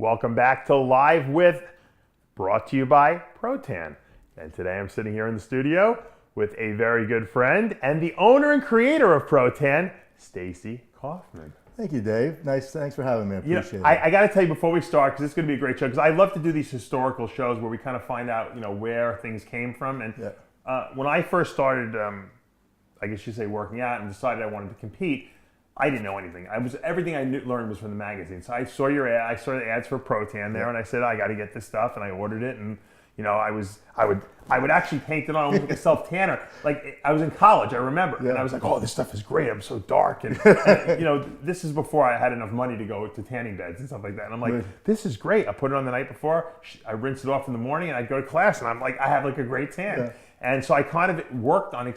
welcome back to Live With, brought to you by Protan. And today I'm sitting here in the studio with a very good friend and the owner and creator of Protan, Stacy Kaufman. Thank you, Dave. Thanks for having me. I appreciate it. I got to tell you before we start, because it's going to be a great show, because I love to do these historical shows where we kind of find out, where things came from. And when I first started, I guess you say working out and decided I wanted to compete, I didn't know anything. Everything I learned was from the magazine. So I saw your ad. I saw the ads for Protan there, and I said I got to get this stuff, and I ordered it. And I would actually paint it on almost like a self tanner. Like I was in college, I remember, and I was like, oh, this stuff is great. I'm so dark, and this is before I had enough money to go to tanning beds and stuff like that. And I'm like, this is great. I put it on the night before. I rinse it off in the morning, and I go to class, and I'm like, I have like a great tan. Yeah. And so I kind of worked on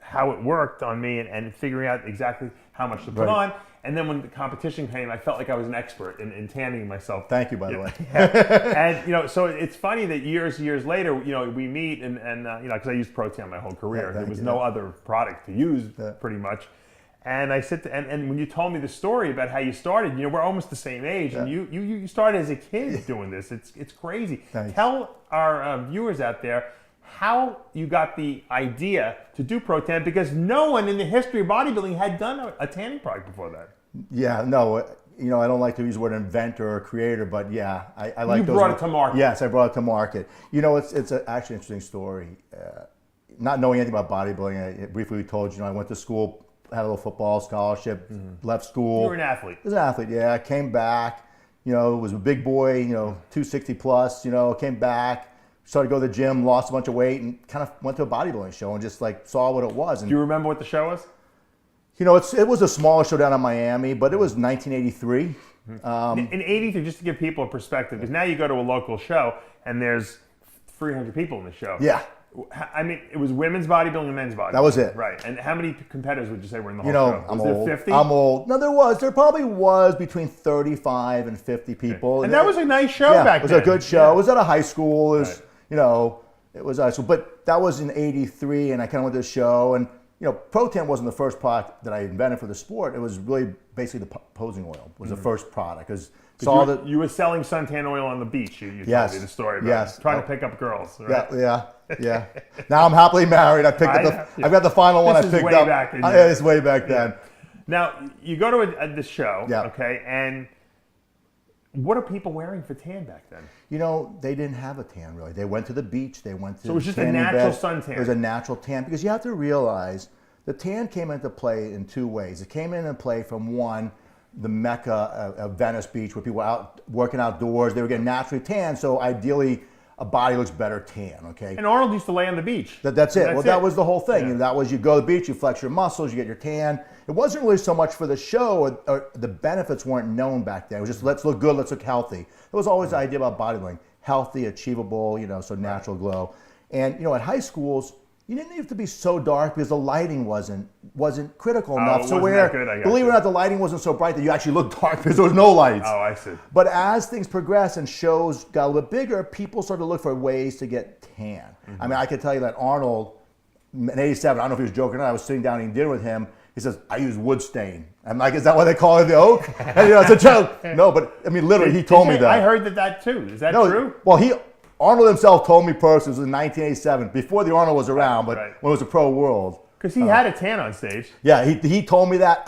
how it worked on me and figuring out exactly how much to put on. And then when the competition came, I felt like I was an expert in tanning myself. Thank you, by the way. And so it's funny that years later, we meet and because I used Protan my whole career. There was no other product to use pretty much. And I said, and when you told me the story about how you started, we're almost the same age, and you started as a kid doing this. It's crazy. Thanks. Tell our viewers out there how you got the idea to do Protan, because no one in the history of bodybuilding had done a tanning product before that. Yeah, no, I don't like to use the word inventor or creator, but yeah, I like those. You brought it to market. Yes, I brought it to market. It's actually an interesting story. Not knowing anything about bodybuilding, I briefly told you, I went to school, had a little football scholarship, left school. You were an athlete. I was an athlete, yeah. I came back, was a big boy, 260 plus, came back. Started to go to the gym, lost a bunch of weight, and kind of went to a bodybuilding show and just saw what it was. And, do you remember what the show was? It was a smaller show down in Miami, but it was 1983. In 83, just to give people a perspective, because now you go to a local show and there's 300 people in the show. Yeah. I mean, it was women's bodybuilding and men's bodybuilding. That was it. Right. And how many competitors would you say were in the whole show? I'm was old. there 50? I'm old. No, there probably was between 35 and 50 people. Okay. And that was a nice show back then. It was a good show. It was at a high school. It was, it was high school. But that was in 83, and I kind of went to the show. And, Protan wasn't the first product that I invented for the sport. It was really basically the posing oil was the first product. You were selling suntan oil on the beach. You told me the story about trying to pick up girls. Right? Yeah. Now I'm happily married. I've got the final one I picked up. It's way back then. Now, you go to this show, Yeah. Okay, and what are people wearing for tan back then? They didn't have a tan really. They went to the beach. They went to So it was just a natural suntan. It was a natural tan, because you have to realize the tan came into play in two ways. It came into play from one, the mecca of Venice Beach, where people were out working outdoors. They were getting naturally tan, so ideally a body looks better tan, okay? And Arnold used to lay on the beach. That's it. That was the whole thing. Yeah. That was, you go to the beach, you flex your muscles, you get your tan. It wasn't really so much for the show, or the benefits weren't known back then. It was just, let's look good, let's look healthy. It was always the idea about bodybuilding. Healthy, achievable, so natural glow. And, at high schools, you didn't have to be so dark because the lighting wasn't critical enough. So believe it or not, the lighting wasn't so bright that you actually looked dark because there was no lights. Oh, I see. But as things progressed and shows got a little bit bigger, people started to look for ways to get tan. I mean, I can tell you that Arnold, in 87, I don't know if he was joking or not, I was sitting down eating dinner with him. He says, I use wood stain. I'm like, is that what they call it, the oak? And it's a joke. No, but I mean, literally, he told me that. I heard that too. Is that true? Well, Arnold himself told me personally, it was in 1987, before the Arnold was around, but when it was a pro world. Because he had a tan on stage. Yeah, he told me that.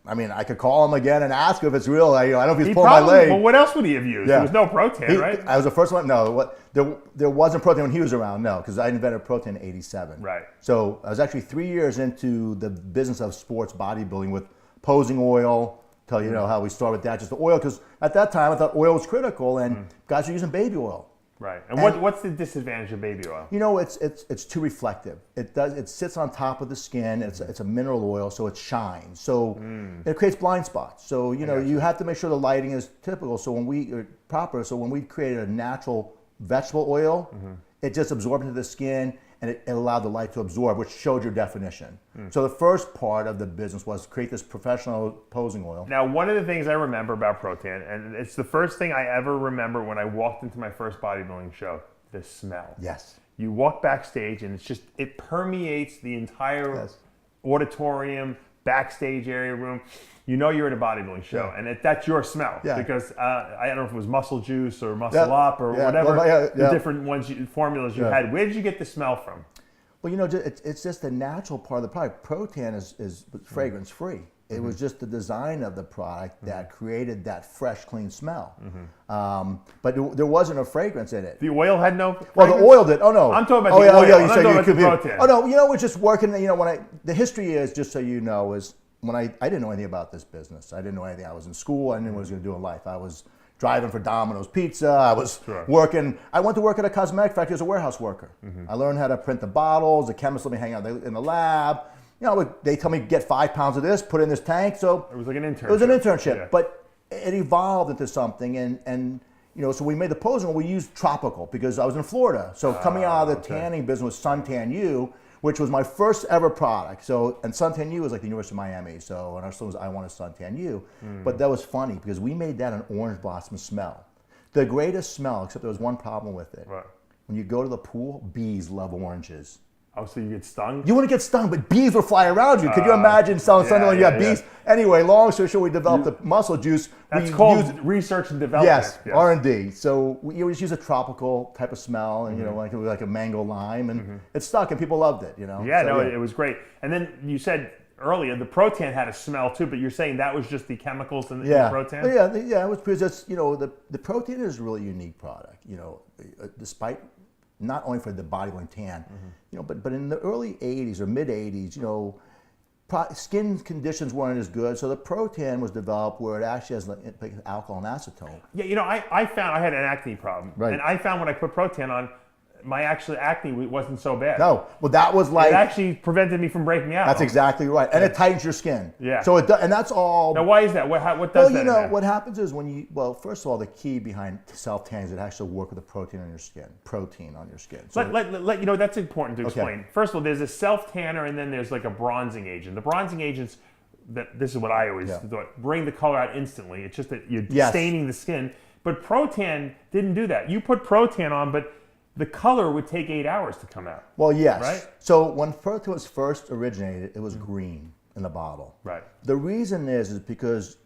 I mean, I could call him again and ask if it's real. I don't know if he's pulling my leg. Well, what else would he have used? There was no Protan, right? I was the first one. No, there wasn't Protan when he was around. No, because I invented Protan in '87. Right. So I was actually 3 years into the business of sports bodybuilding with posing oil. Tell you how we start with that, just the oil, because at that time I thought oil was critical, and guys were using baby oil. Right. And what's the disadvantage of baby oil? It's too reflective. It sits on top of the skin. It's a mineral oil, so it shines. So it creates blind spots. So you have to make sure the lighting is typical. So when we created a natural vegetable oil, it just absorbed into the skin, and it allowed the light to absorb, which showed your definition. So the first part of the business was to create this professional posing oil. Now, one of the things I remember about Protan, and it's the first thing I ever remember when I walked into my first bodybuilding show, the smell. Yes. You walk backstage and it permeates the entire auditorium, backstage area room, you know you're at a bodybuilding show, and that's your smell. Because I don't know if it was Muscle Juice or Muscle Up or whatever, the different formulas you had. Where did you get the smell from? Well, it's just a natural part of the product. Protan is fragrance free. It was just the design of the product that created that fresh, clean smell. But there wasn't a fragrance in it. The oil had no fragrance? Well, the oil did. Oh, no. I'm talking about the oil. I'm talking about the protein. Oh, no. It was just working. The history is, just so you know, is when I didn't know anything about this business. I didn't know anything. I was in school. I didn't know what I was going to do in life. I was driving for Domino's Pizza. I was working. I went to work at a cosmetic factory as a warehouse worker. I learned how to print the bottles. The chemists let me hang out in the lab. They tell me get 5 pounds of this, put it in this tank. So it was like an internship. It was an internship, but it evolved into something. And so we made the posing. We used tropical because I was in Florida. So coming out of the tanning business was Suntan U, which was my first ever product. And Suntan U was like the University of Miami. So and our slogan was I want a Suntan U. But that was funny because we made that an orange blossom smell. The greatest smell, except there was one problem with it. Right. When you go to the pool, bees love oranges. Oh, so you get stung? You wouldn't get stung, but bees would fly around you. Could you imagine selling something when you have bees? Anyway, long story short, we developed the muscle juice. That's called research and development. Yes, R&D. So we always use a tropical type of smell, and like a mango lime, and it stuck, and people loved it. Yeah, it was great. And then you said earlier the Protan had a smell too, but you're saying that was just the chemicals in the Protan? Yeah, it was because it's the Protan is a really unique product. Despite not only for the bodybuilding tan, but in the early 80s or mid 80s, skin conditions weren't as good, so the Protan was developed where it actually has like alcohol and acetone. Yeah, I found I had an acne problem, and I found when I put Protan on, my acne wasn't so bad. No, well that was like... It actually prevented me from breaking out. That's exactly right. And it tightens your skin. Yeah. So and that's all... Now why is that? What does that? What happens is first of all, the key behind self-tanning is it actually work with the protein on your skin. So that's important to explain. First of all, there's a self-tanner and then there's like a bronzing agent. The bronzing agents, this is what I always thought, bring the color out instantly. It's just that you're staining the skin. But Protan didn't do that. You put Protan on, but the color would take 8 hours to come out. Well, yes. Right? So when Protan was first originated, it was green in the bottle. Right. The reason is because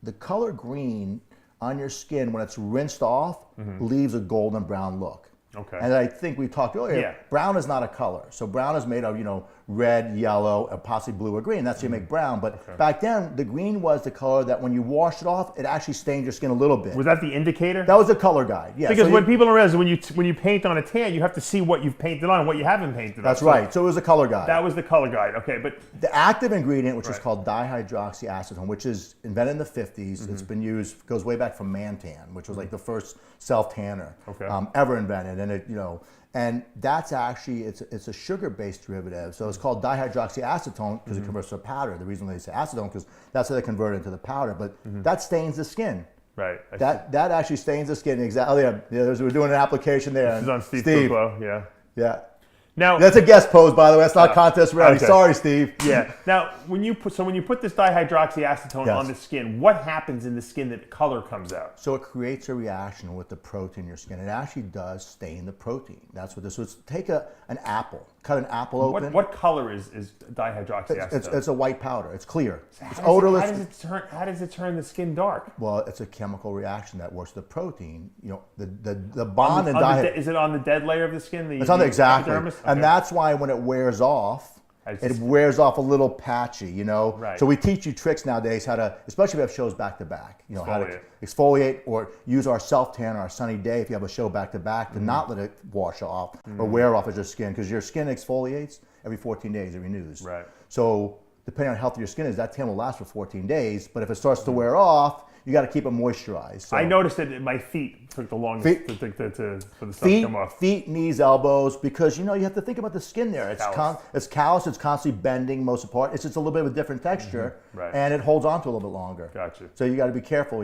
the color green on your skin, when it's rinsed off, leaves a golden brown look. Okay. And I think we talked earlier, brown is not a color. So brown is made of, red, yellow, and possibly blue or green. That's how you make brown. But back then, the green was the color that when you washed it off, it actually stained your skin a little bit. Was that the indicator? That was the color guide, yes. Because when people don't realize, when you paint on a tan, you have to see what you've painted on and what you haven't painted on. That's right. So it was a color guide. That was the color guide. Okay, but the active ingredient, which is called dihydroxyacetone, which is invented in the 50s. It's been used, goes way back from Mantan, which was like the first self-tanner ever invented. And and that's actually, it's a sugar-based derivative. So it's called dihydroxyacetone because it converts to a powder. The reason they say acetone because that's how they convert it into the powder. But that stains the skin. Right. That actually stains the skin. Exactly. We're doing an application there. This is on Steve. Yeah. Now that's a guest pose, by the way. That's not contest ready. Okay. Sorry, Steve. Yeah. Now, when you put this dihydroxyacetone on the skin, what happens in the skin that color comes out? So it creates a reaction with the protein in your skin. It actually does stain the protein. That's what this is. Take an apple. Cut an apple open. What color is dihydroxyacetone? It's a white powder. It's clear. So it's odorless. How does it turn the skin dark? Well, it's a chemical reaction that works with the protein. The bond in dihydroxyacetone. Is it on the dead layer of the skin? It's on the exactly. And that's why when it wears off, it wears off a little patchy, Right. So we teach you tricks nowadays how to, especially if you have shows back to back, how to exfoliate or use our self-tan or our sunny day if you have a show back to back to not let it wash off or wear off of your skin because your skin exfoliates every 14 days, it renews. Right. So depending on how healthy your skin is, that tan will last for 14 days, but if it starts to wear off, you got to keep it moisturized. So. I noticed that my feet took the longest for the stuff to come off. Feet, knees, elbows, because you have to think about the skin there. It's callous. It's constantly bending most of the part. It's just a little bit of a different texture, and it holds on to a little bit longer. Gotcha. So you got to be careful.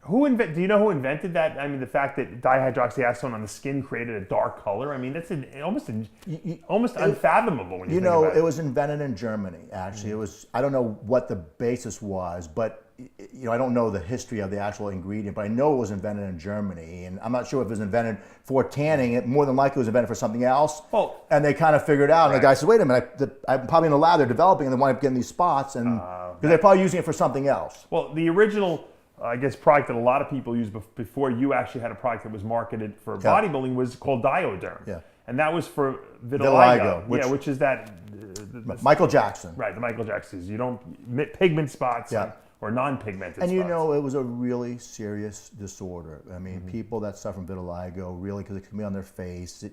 Do you know who invented that? I mean, the fact that dihydroxyacetone on the skin created a dark color. I mean, that's almost unfathomable when you think about it. It was invented in Germany. Actually, it was. I don't know what the basis was, but I don't know the history of the actual ingredient, but I know it was invented in Germany, and I'm not sure if it was invented for tanning. It more than likely was invented for something else. Well, and they kind of figured it out. And the guy said, "Wait a minute, I'm probably in the lab. They're developing, and they wind up getting these spots, and because they're probably using it for something else." Well, the original, I guess, product that a lot of people used before you actually had a product that was marketed for bodybuilding was called Dioderm. Yeah. And that was for vitiligo, which is that Michael Jackson. Right, the Michael Jacksons. You don't pigment spots or non-pigmented spots. And it was a really serious disorder. I mean, people that suffer from vitiligo really, because it can be on their face.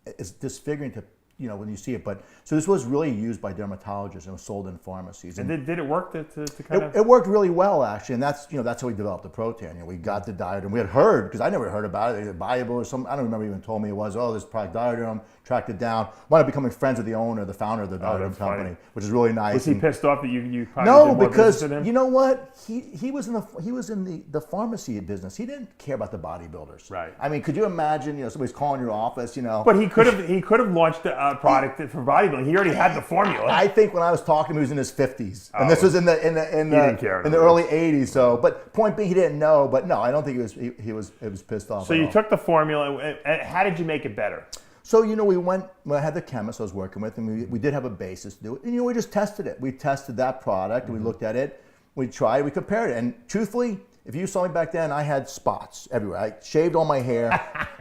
It's disfiguring to when you see it. But so this was really used by dermatologists and was sold in pharmacies. And did it work to kind of? It worked really well, actually, and that's how we developed the Protan. We got the Dioderm. We had heard, because I never heard about it, Bible or something. I don't remember even told me it was. Oh, this product Dioderm. Tracked it down. Wound up becoming friends with the founder of the Dioderm company, which is really nice. Was he pissed off that you probably no, did more because business than him? you know what? He was in the pharmacy business. He didn't care about the bodybuilders. Right. I mean, could you imagine? Somebody's calling your office. But he could have launched a product for bodybuilding. He already had the formula. I think when I was talking to him, he was in his 50s, and this was in the early 80s. So, but point being, he didn't know. But no, I don't think he was pissed off. So you took the formula, and how did you make it better? So, we went, I had the chemist I was working with, and we did have a basis to do it. And, we just tested it. We tested that product, and we looked at it, we tried, we compared it. And truthfully, if you saw me back then, I had spots everywhere. I shaved all my hair.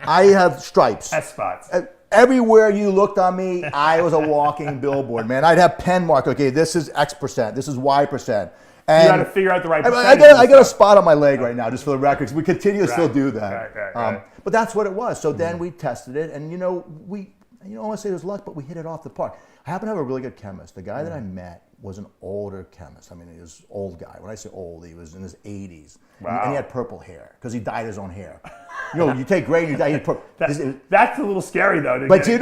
I have stripes. S-spots. Everywhere you looked on me, I was a walking billboard, man. I'd have pen mark, okay, this is X%, this is Y%. And you got to figure out the right percentage. I got a spot on my leg right now, just for the records. We continue to still do that. Right. But that's what it was. So then we tested it, and I want to say it was luck, but we hit it off the park. I happen to have a really good chemist. The guy that I met was an older chemist. I mean, he was an old guy. When I say old, he was in his 80s. Wow. And he had purple hair, because he dyed his own hair. You take gray and you dye your purple. That's a little scary, though. But his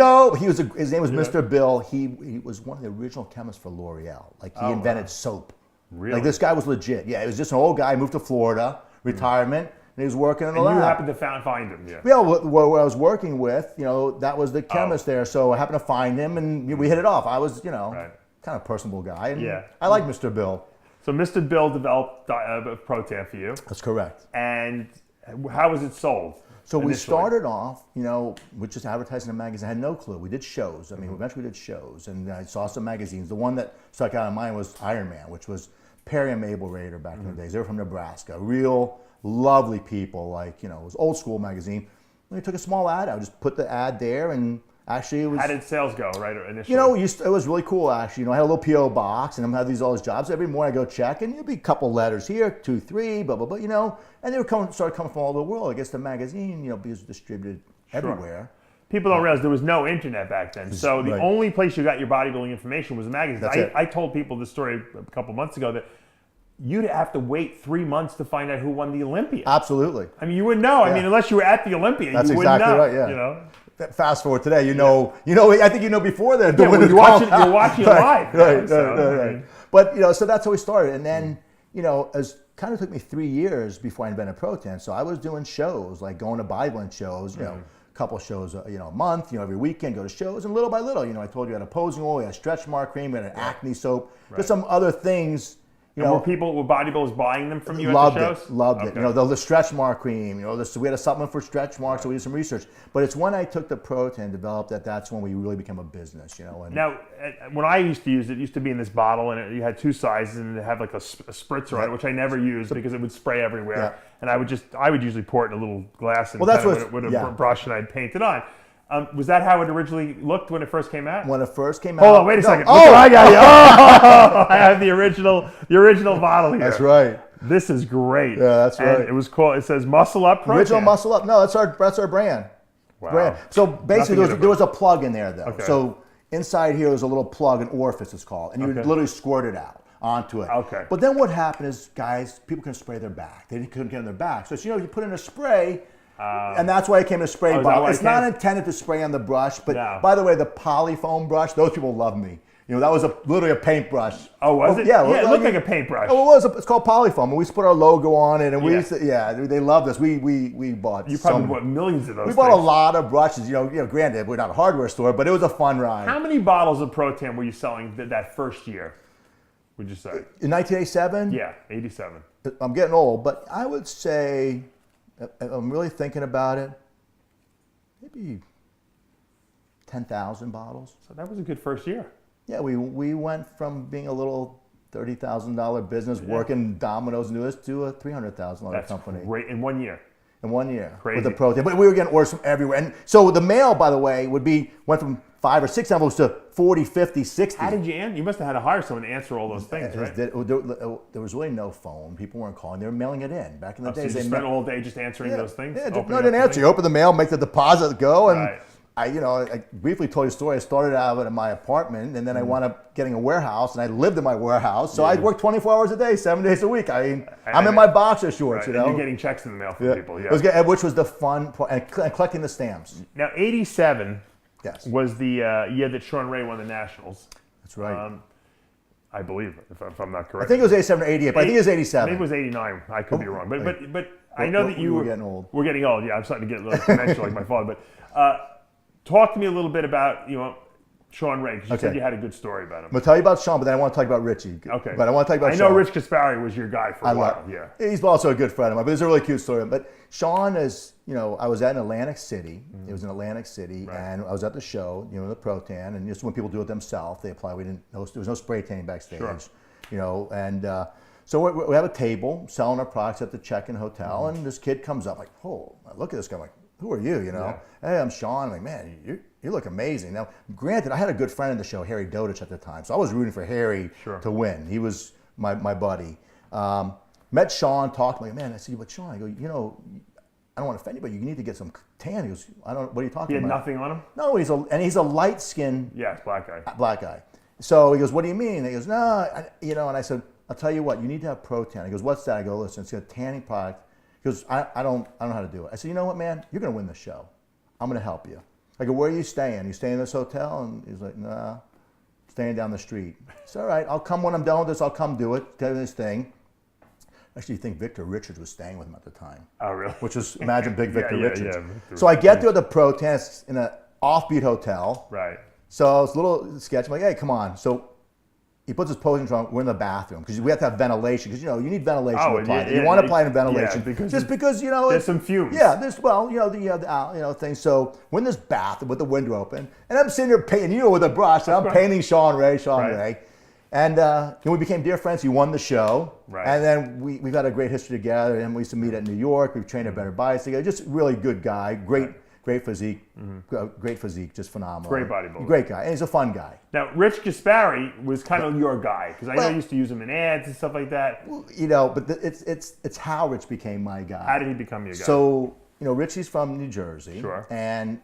name was Mr. Bill. He was one of the original chemists for L'Oreal. Like, he invented soap. Really? Like, this guy was legit. Yeah, he was just an old guy, moved to Florida, retirement, and he was working in the lab. And you happened to find him, yeah. Yeah, where I was working with, that was the chemist there. So I happened to find him, and we hit it off. I was, kind of a personable guy. And I like Mr. Bill. So Mr. Bill developed Protan for you. That's correct. And how was it sold? So we started off, with just advertising in a magazine. I had no clue. We did shows. I mean, eventually we did shows, and I saw some magazines. The one that stuck out in mine was Iron Man, which was Perry and Mabel Rader back in the days. They were from Nebraska. Real lovely people. Like, it was old school magazine. And we took a small ad. I just put the ad there, and actually it was. How did sales go, right, initially? It was really cool, actually. I had a little P.O. box, and I had all these jobs. Every morning I go check, and it'd be a couple letters here, 2, 3, blah, blah, blah, And they were started coming from all over the world. I guess the magazine, because it was distributed everywhere. People don't realize there was no internet back then. So the only place you got your bodybuilding information was the magazine. I told people this story a couple months ago that you'd have to wait 3 months to find out who won the Olympia. Absolutely. I mean, you wouldn't know. I mean, unless you were at the Olympia, That's you wouldn't exactly know. Right, yeah. Fast forward today, I think before that. Yeah, you're watching it live. Right. But, so that's how we started. And then, it kind of took me 3 years before I invented Protan. So I was doing shows, like going to bodybuilding shows, a couple shows, a month, every weekend, go to shows. And little by little, I told you I had a posing oil, we had a stretch mark cream, we had an acne soap, just some other things. Were bodybuilders buying them from you at the shows? Loved it. The stretch mark cream. We had a supplement for stretch marks, so we did some research. But it's when I took the Protan and developed that's when we really became a business. And now, when I used to use it, used to be in this bottle, and you had 2 sizes, and it had like a spritzer on it, which I never used because it would spray everywhere. Yeah. And I would usually pour it in a little glass and with a brush, and I'd paint it on. Was that how it originally looked when it first came out? When it first came out. Hold on, wait a second. Oh, I got you. Oh, I have the original bottle here. That's right. This is great. Yeah, that's right. And it was called. It says Muscle Up Protan. Original Muscle Up. No, that's our brand. Wow. Brand. So basically, there was a plug in there though. Okay. So inside here was a little plug, an orifice it's called, and you would literally squirt it out onto it. Okay. But then what happened is, guys, people can spray their back. They couldn't get on their back. So you put in a spray. And that's why it came in a spray bottle. It's not intended to spray on the brush, but by the way, the polyfoam brush, those people love me. that was literally a paintbrush. Oh, was it? Yeah, it looked like a paintbrush. Oh, it was. It's called polyfoam, and we used to put our logo on it, and we used to, they loved us. We bought. You probably bought millions of those. We bought a lot of brushes. Granted, we're not a hardware store, but it was a fun ride. How many bottles of Pro-Tan were you selling that first year? Would you say? In 1987? Yeah, 87. I'm getting old, but I would say, I'm really thinking about it, maybe 10,000 bottles. So that was a good first year. Yeah, we went from being a little $30,000 business working Domino's and this to a $300,000 company. That's great in 1 year. In 1 year. Crazy. With the Pro-Tan. But we were getting orders from everywhere. And so the mail, by the way, went from 5 or 6 envelopes to 40, 50, 60. How did you answer? You must have had to hire someone to answer all those things, right? There was really no phone. People weren't calling. They were mailing it in. Back in the days, so you spent all day just answering those things? Yeah, no, I didn't answer. You open the mail, make the deposit go, and right. I briefly told you a story. I started out in my apartment, and then I wound up getting a warehouse, and I lived in my warehouse. So I worked 24 hours a day, 7 days a week. I'm in my boxer shorts, right. And you're getting checks in the mail from people. Yeah. Which was the fun part, and collecting the stamps. Now, 87 yes. was the year that Sean Ray won the Nationals. That's right. I believe, if I'm not correct. I think it was 87 or 88, but I think it was 87. Maybe it was 89. I could be wrong. But I know that you were getting old. We're getting old, yeah. I'm starting to get a little dementia like my father. But talk to me a little bit about, Sean Ray, because you said you had a good story about him. I'm going to tell you about Sean, but then I want to talk about Richie. Okay. But I want to talk about Sean. I know Rich Kaspari was your guy for a while, yeah. He's also a good friend of mine, but it's a really cute story. But Sean is, I was at Atlantic City. It was in Atlantic City, and I was at the show, the Pro-Tan, and just when people do it themselves, they apply. There was no spray tanning backstage, and so we have a table selling our products at the check-in hotel, and this kid comes up like, oh, I look at this guy, I'm like, who are you, Hey, I'm Sean. I'm like, man, you look amazing. Now, granted, I had a good friend in the show, Harry Dodich, at the time, so I was rooting for Harry to win. He was my buddy. Met Sean, talked to me, man, I said, but Sean, I go, I don't want to offend you, but you need to get some tan. He goes, what are you talking about? He had nothing on him? No, he's a light-skinned black guy. Black guy. So he goes, what do you mean? And he goes, no, and I said, I'll tell you what, you need to have Pro-Tan. He goes, what's that? I go, listen, it's a tanning product. He goes, I don't know how to do it. I said, you know what, man? You're going to win the show. I'm going to help you. I go, where are you staying? You staying in this hotel? And he's like, nah, staying down the street. It's all right. I'll come when I'm done with this. I'll come do it. Do this thing. Actually, you think Victor Richards was staying with him at the time. Oh, really? Which is, imagine big Victor Richards. Yeah, so I get there at the Pro-Tan in an offbeat hotel. Right. So it's a little sketch. I'm like, hey, come on. So he puts his posing trunk. We're in the bathroom because we have to have ventilation because you need ventilation to apply. You want to apply in ventilation because there's some fumes. Yeah, the thing. So we're in this bath with the window open, and I'm sitting there painting, with a brush. And I'm painting Sean Ray, and we became dear friends. He won the show, and then we've had a great history together. And we used to meet at New York. We've trained at Better Bodies together. Just really good guy, great physique, just phenomenal. Great bodybuilder. Great guy, and he's a fun guy. Now, Rich Kaspari was kind of your guy, because I know you used to use him in ads and stuff like that. Well, but it's how Rich became my guy. How did he become your guy? So, Richie's from New Jersey. Sure. And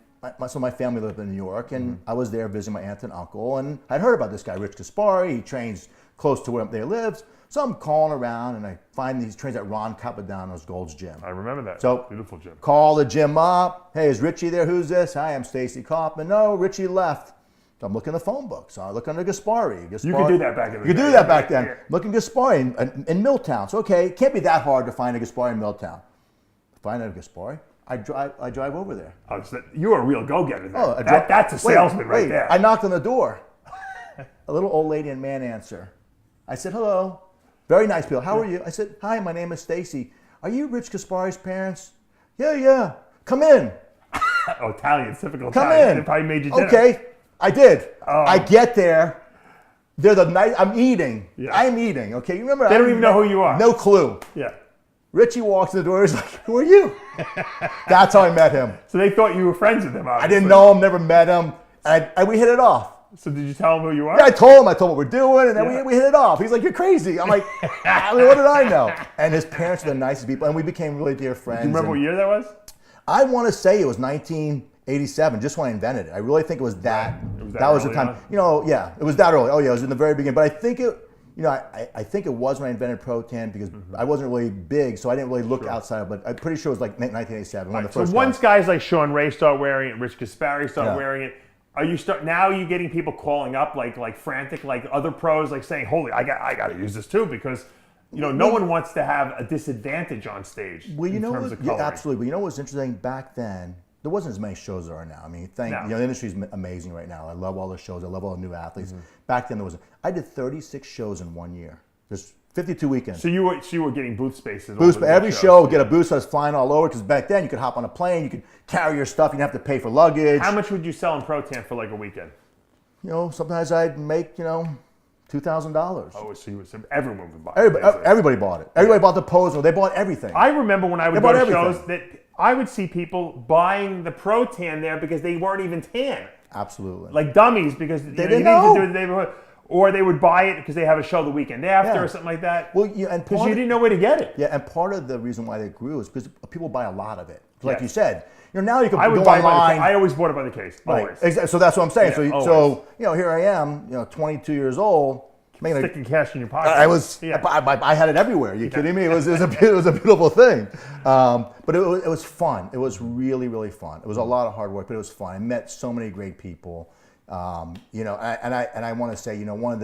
my family lived in New York, and I was there visiting my aunt and uncle, and I'd heard about this guy, Rich Kaspari. He trains close to where they lives. So I'm calling around, and I find these trains at Ron Capodanno's Gold's Gym. I remember that. So beautiful gym. Call the gym up. Hey, is Richie there? Who's this? Hi, I'm Stacy Kaufman. No, Richie left. So I'm looking in the phone book. So I look under Gaspari. You could do that back in the day. You could do that back then. Yeah. Looking Gaspari in Milltown. So okay, it can't be that hard to find a Gaspari in Milltown. Find a Gaspari. I drive over there. Oh, so you're a real go-getter there. Oh, that's a salesman right there. I knocked on the door. A little old lady and man answer. I said, hello. Very nice people. How are you? I said, hi, my name is Stacy. Are you Rich Kaspari's parents? Yeah. Come in. Oh, Italian, typical Come Italian. in. They probably made you dinner. Okay, I did. I get there. They're the night. I'm eating. Yeah. I'm eating. Okay, you remember? They don't even know who you are. No clue. Yeah. Richie walks in the door. He's like, who are you? That's how I met him. So they thought you were friends with him, obviously. I didn't know him, never met him. And we hit it off. So did you tell him who you are? Yeah, I told him what we're doing, and then we hit it off. He's like, you're crazy. I'm like, what did I know? And his parents were the nicest people, and we became really dear friends. Do you remember what year that was? I want to say it was 1987, just when I invented it. I really think it was that. That was the time. It was that early. Oh yeah, it was in the very beginning. But I think I think it was when I invented Pro-Tan because I wasn't really big, so I didn't really look outside of it. But I'm pretty sure it was like 1987. One of the first once guys like Sean Ray start wearing it, Rich Kaspari start wearing it, Now you're getting people calling up like frantic, like other pros, like saying, "Holy, I got to use this too," because no one wants to have a disadvantage on stage. Well, in terms of coloring. absolutely. But you know what's interesting? Back then, there wasn't as many shows as there are now. I mean, the industry's amazing right now. I love all the shows. I love all the new athletes. Back then, I did 36 shows in 1 year. There's 52 weekends. So you were getting booth spaces. Every show would get a booth, so I was flying all over. Because back then, you could hop on a plane, you could carry your stuff, you didn't have to pay for luggage. How much would you sell in Pro-Tan for like a weekend? Sometimes I'd make $2,000. Oh, so everyone would buy it. Everybody bought it. Everybody bought the poser. They bought everything. I remember when I would go to shows that I would see people buying the Pro-Tan there because they weren't even tan. Absolutely. Like dummies because they didn't know. To do it the day before. Or they would buy it because they have a show the weekend after or something like that. Well, because you didn't know where to get it. Yeah, and part of the reason why they grew is because people buy a lot of it. Like you said, now you can go online. I always bought it by the case. Always. Right. So that's what I'm saying. Yeah, so here I am, 22 years old. Sticking cash in your pocket. I had it everywhere. Are you kidding me? It was a beautiful thing. But it was fun. It was really, really fun. It was a lot of hard work, but it was fun. I met so many great people. And I want to say, one of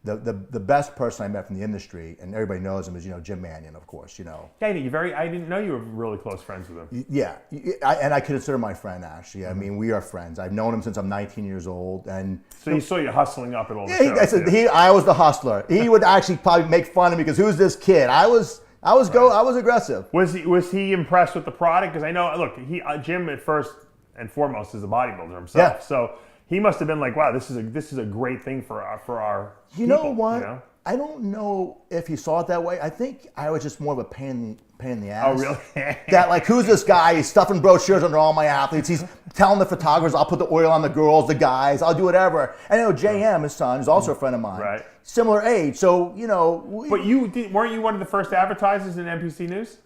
the best person I met from the industry, and everybody knows him, is Jim Mannion, of course. Yeah, I didn't know you were really close friends with him. Yeah, and I consider my friend actually. I mean, we are friends. I've known him since I'm 19 years old, and so he saw you hustling up at all the shows. I was the hustler. He would actually probably make fun of me because who's this kid? I was aggressive. Was he impressed with the product? Because I know, look, Jim at first and foremost is a bodybuilder himself. Yeah. So he must have been like, wow, this is a great thing for our You know what? I don't know if he saw it that way. I think I was just more of a pain in the ass. Oh, really? That like, who's this guy? He's stuffing brochures under all my athletes. He's telling the photographers, I'll put the oil on the girls, the guys, I'll do whatever. And JM, his son, is also a friend of mine. Right. Similar age, so But weren't you one of the first advertisers in NPC News?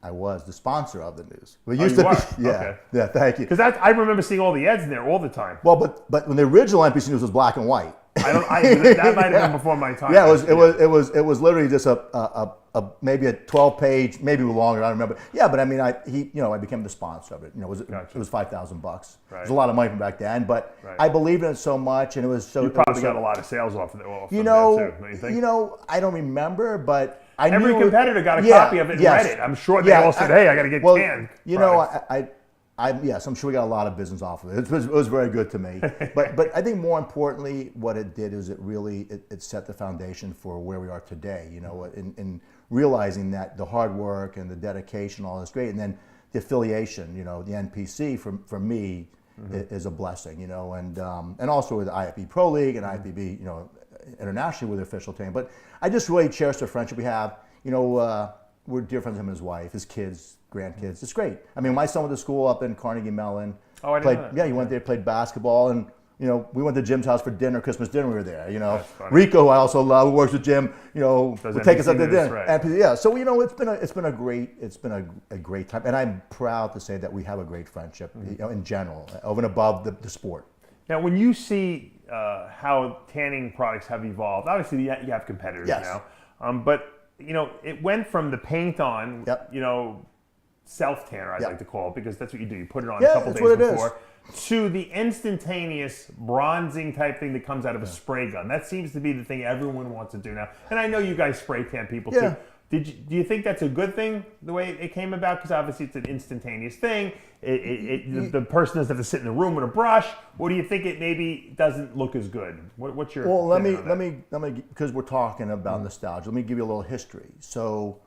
I was the sponsor of the news. We used to be. Yeah, yeah. Thank you. Because I remember seeing all the ads in there all the time. Well, but when the original NPC News was black and white. That might have been before my time. Yeah, it was literally just maybe a 12-page, maybe longer. I don't remember. Yeah, but I mean, I became the sponsor of it. It was $5,000. Right. It was a lot of money from back then, but I believed in it so much, and it was so. You probably got a lot of sales off of it. I don't remember, but. Every competitor got a copy of it and read it. I'm sure they all said, "Hey, I got to get canned." Yes, I'm sure we got a lot of business off of it. It was very good to me. But I think more importantly, what it did is it set the foundation for where we are today. In realizing that the hard work and the dedication, all is great, and then the affiliation. The NPC for me is a blessing. And also with the IFB Pro League and IFBB, internationally with the official team. But I just really cherish the friendship we have. We're dear friends with him and his wife, his kids, grandkids. It's great. I mean, my son went to school up in Carnegie Mellon. Oh, I didn't know that. Yeah, he went there, played basketball, and we went to Jim's house for dinner, Christmas dinner. We were there. Rico, who I also love, who works with Jim. Would take us up to dinner. Right. Yeah, so it's been a great time, and I'm proud to say that we have a great friendship. In general, over and above the sport. Now, when you see how tanning products have evolved, obviously you have competitors now, but it went from the paint on, self tanner, I'd like to call it, because that's what you do. You put it on a couple days before, to the instantaneous bronzing type thing that comes out of a spray gun. That seems to be the thing everyone wants to do now. And I know you guys spray tan people too. Do you think that's a good thing, the way it came about? Because obviously it's an instantaneous thing. The person doesn't have to sit in the room with a brush. Or do you think it maybe doesn't look as good? What's your opinion on that? let me because we're talking about nostalgia. Let me give you a little history. So,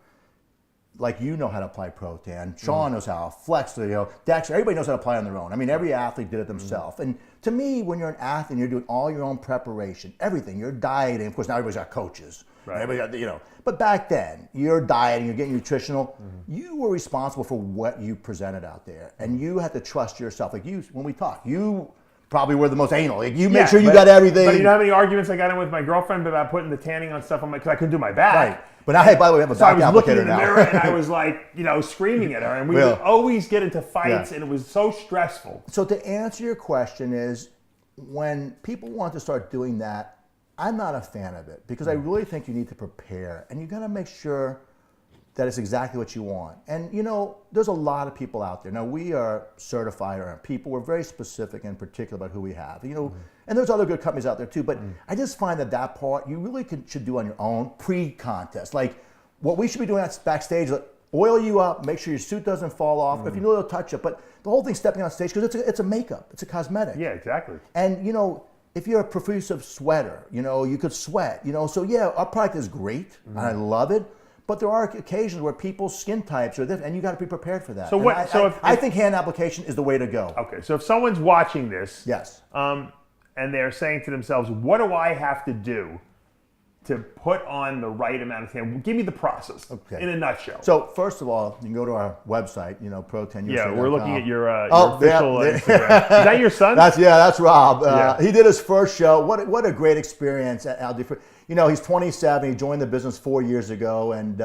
like how to apply Pro-Tan. Sean knows how. Flex, Dexter. Everybody knows how to apply on their own. I mean, every athlete did it themselves. And to me, when you're an athlete, you're doing all your own preparation, everything. You're dieting. Of course, now everybody's got coaches. Right. Everybody got, But back then, you're dieting, you're getting nutritional. You were responsible for what you presented out there, and you had to trust yourself. Like when we talk, you probably were the most anal. Like make sure you got everything. But you know how many arguments I got in with my girlfriend about putting the tanning on stuff on because I couldn't do my back. Right. But now, hey, by the way, we have a back applicator now. I was looking in the mirror and I was like, screaming at her, and we would always get into fights, and it was so stressful. So to answer your question is, when people want to start doing that, I'm not a fan of it because I really think you need to prepare, and you got to make sure that it's exactly what you want. And you know, there's a lot of people out there. Now we are certified or people, we're very specific and particular about who we have. You know, and there's other good companies out there too, but I just find that part you really should do on your own pre-contest. Like what we should be doing backstage, like, oil you up, make sure your suit doesn't fall off. If you know, it'll touch it. But the whole thing stepping on stage, because it's a makeup, it's a cosmetic. Yeah, exactly. And you know, if you're a profuse sweater, you know, you could sweat, you know. So yeah, our product is great, and I love it. But there are occasions where people's skin types are different, and you got to be prepared for that. So what? I think hand application is the way to go. Okay, so if someone's watching this, yes, and they're saying to themselves, "What do I have to do to put on the right amount of tan?" Give me the process in a nutshell. So first of all, you can go to our website, you know, Pro10USA.com. Yeah, we're looking at your official Instagram. Is that your son? That's Rob. He did his first show. What a great experience. You know, he's 27. He joined the business 4 years ago, and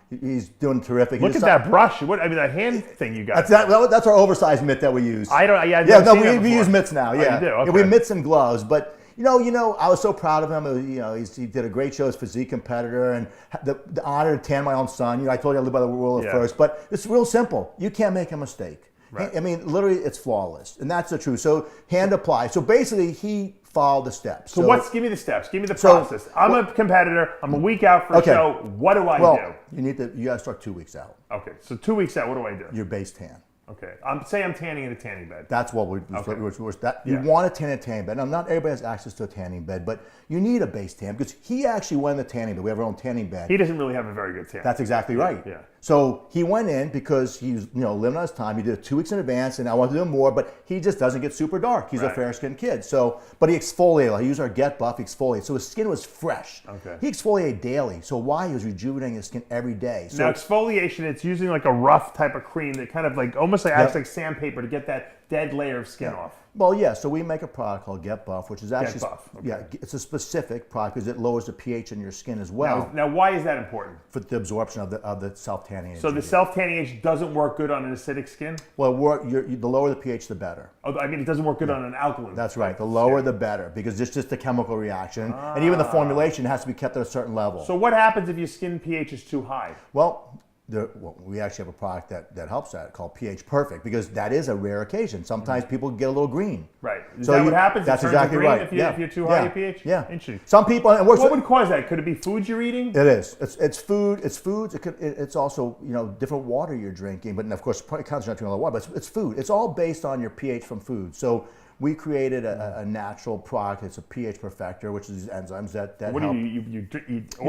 he's doing terrific. Look at that brush. That hand thing you got. That's our oversized mitt that we use. We use mitts now. Yeah, you do? Okay. We have mitts and gloves, but. You know, I was so proud of him. You know, he did a great show as physique competitor, and the honor to tan my own son. You know, I told you I live by the rule of first, but it's real simple. You can't make a mistake. Right. I mean, literally, it's flawless, and that's the truth. So, hand apply. So basically, he followed the steps. So give me the steps. Give me the process. I'm a competitor. I'm a week out for a show. What do I do? You got to start 2 weeks out. Okay, so 2 weeks out, what do I do? Your base tan. Okay, say I'm tanning in a tanning bed. That's what you want to tan in a tanning bed. Now, not everybody has access to a tanning bed, but you need a base tan because he actually went in the tanning bed. We have our own tanning bed. He doesn't really have a very good tan. That's exactly right. Yeah. So he went in because he's limited on his time. He did it 2 weeks in advance, and I wanted to do more, but he just doesn't get super dark. He's a fair-skinned kid. So, but he exfoliated. He used our Get Buff exfoliate, so his skin was fresh. Okay. He exfoliated daily. So why? He was rejuvenating his skin every day. So, now exfoliation, it's using like a rough type of cream that kind of like almost like acts like sandpaper to get that dead layer of skin off. Well, yeah. So we make a product called Get Buff, which is actually okay. It's a specific product because it lowers the pH in your skin as well. Now why is that important? For the absorption of the self-tanning agent. So the self-tanning agent doesn't work good on an acidic skin? Well, the lower the pH, the better. Oh, I mean, it doesn't work good on an alkaline. That's right. The lower, the better, because it's just a chemical reaction, and even the formulation has to be kept at a certain level. So what happens if your skin pH is too high? Well, we actually have a product that helps that called pH Perfect, because that is a rare occasion. Sometimes people get a little green. Right. Is that what happens? That's exactly right. If you're too high pH? Yeah. Interesting. Some people. What would cause that? Could it be foods you're eating? It is. It's food. It's foods. It's also different water you're drinking. But of course, concentrating on the water. But it's food. It's all based on your pH from food. So we created a natural product. It's a pH perfector, which is enzymes that help. What do you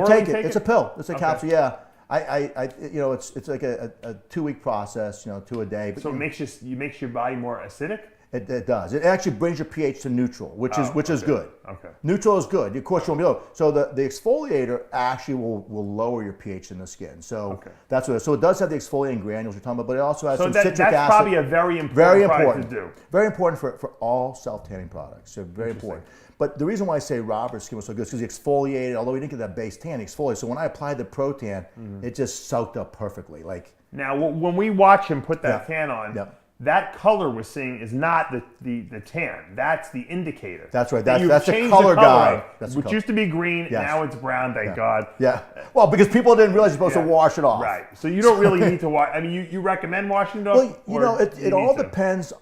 take it? It's a pill. It's a capsule. Yeah. It's like a 2 week process, 2 a day. But, so it makes your body more acidic? It does. It actually brings your pH to neutral, which is good. Okay. Neutral is good. Of course, you won't be low. So the exfoliator actually will lower your pH in the skin. So that's what. So it does have the exfoliating granules you're talking about, but it also has some citric acid. That's probably a very important product to do. Very important for all self-tanning products. So very important. But the reason why I say Robert's skin was so good is because he exfoliated, although he didn't get that base tan, he exfoliated. So when I applied the Pro Tan, it just soaked up perfectly. Now, when we watch him put that tan on, that color we're seeing is not the tan. That's the indicator. That's right. That's the color guide. Which used to be green, now it's brown, thank God. Yeah. Well, because people didn't realize you're supposed to wash it off. Right. So you don't really need to wash. I mean, you recommend washing it off? Well, it all depends.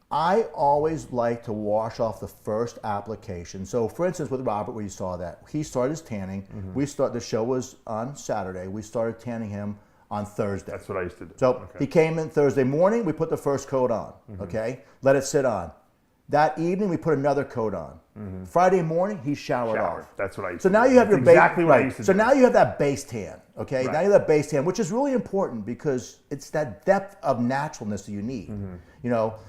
I always like to wash off the first application. So, for instance, with Robert, where you saw that, he started his tanning. The show was on Saturday. We started tanning him on Thursday. That's what I used to do. So he came in Thursday morning. We put the first coat on. Okay, let it sit on. That evening, we put another coat on. Friday morning, he showered off. That's what I used to do. So now you have your base. Exactly what I used to do. So now you have that base tan. Okay, now you have that base tan, which is really important because it's that depth of naturalness that you need.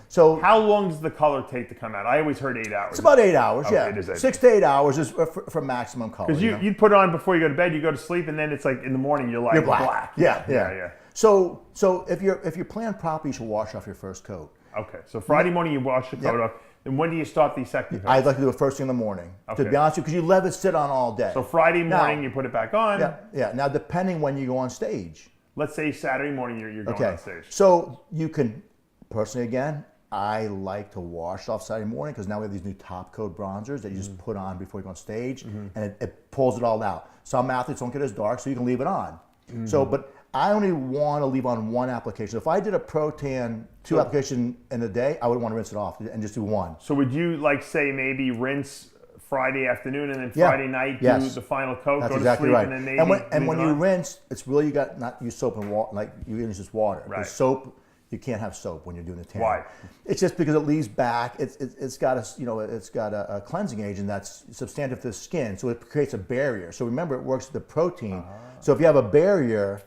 So how long does the color take to come out? I always heard 8 hours. It's about 8 hours. Okay, it is 6 to 8 hours is for maximum color. Because you'd put it on before you go to bed, you go to sleep, and then it's like in the morning you're black. Yeah. So if you're planned properly, you should wash off your first coat. Okay, so Friday morning you wash the coat off. And when do you start the second coat? I'd like to do it first thing in the morning. To be honest with you, because you let it sit on all day. So Friday morning you put it back on. Yeah. Now depending when you go on stage. Let's say Saturday morning you're going on stage. So you can, personally again, I like to wash off Saturday morning because now we have these new top coat bronzers that you just put on before you go on stage, and it pulls it all out. Some athletes don't get as dark, so you can leave it on. So, but I only want to leave on one application. If I did a pro tan 2 application in a day, I would want to rinse it off and just do 1. So would you like say maybe rinse Friday afternoon and then Friday night do the final coat, That's go exactly to sleep, right. and then maybe and when you rinse, it's really, you got not use soap and water, like you use just water. Right. Because soap, you can't have soap when you're doing the tan. Why? It's just because it leaves back. It's got a cleansing agent that's substantive to the skin, so it creates a barrier. So remember, it works with the protein. So if you have a barrier,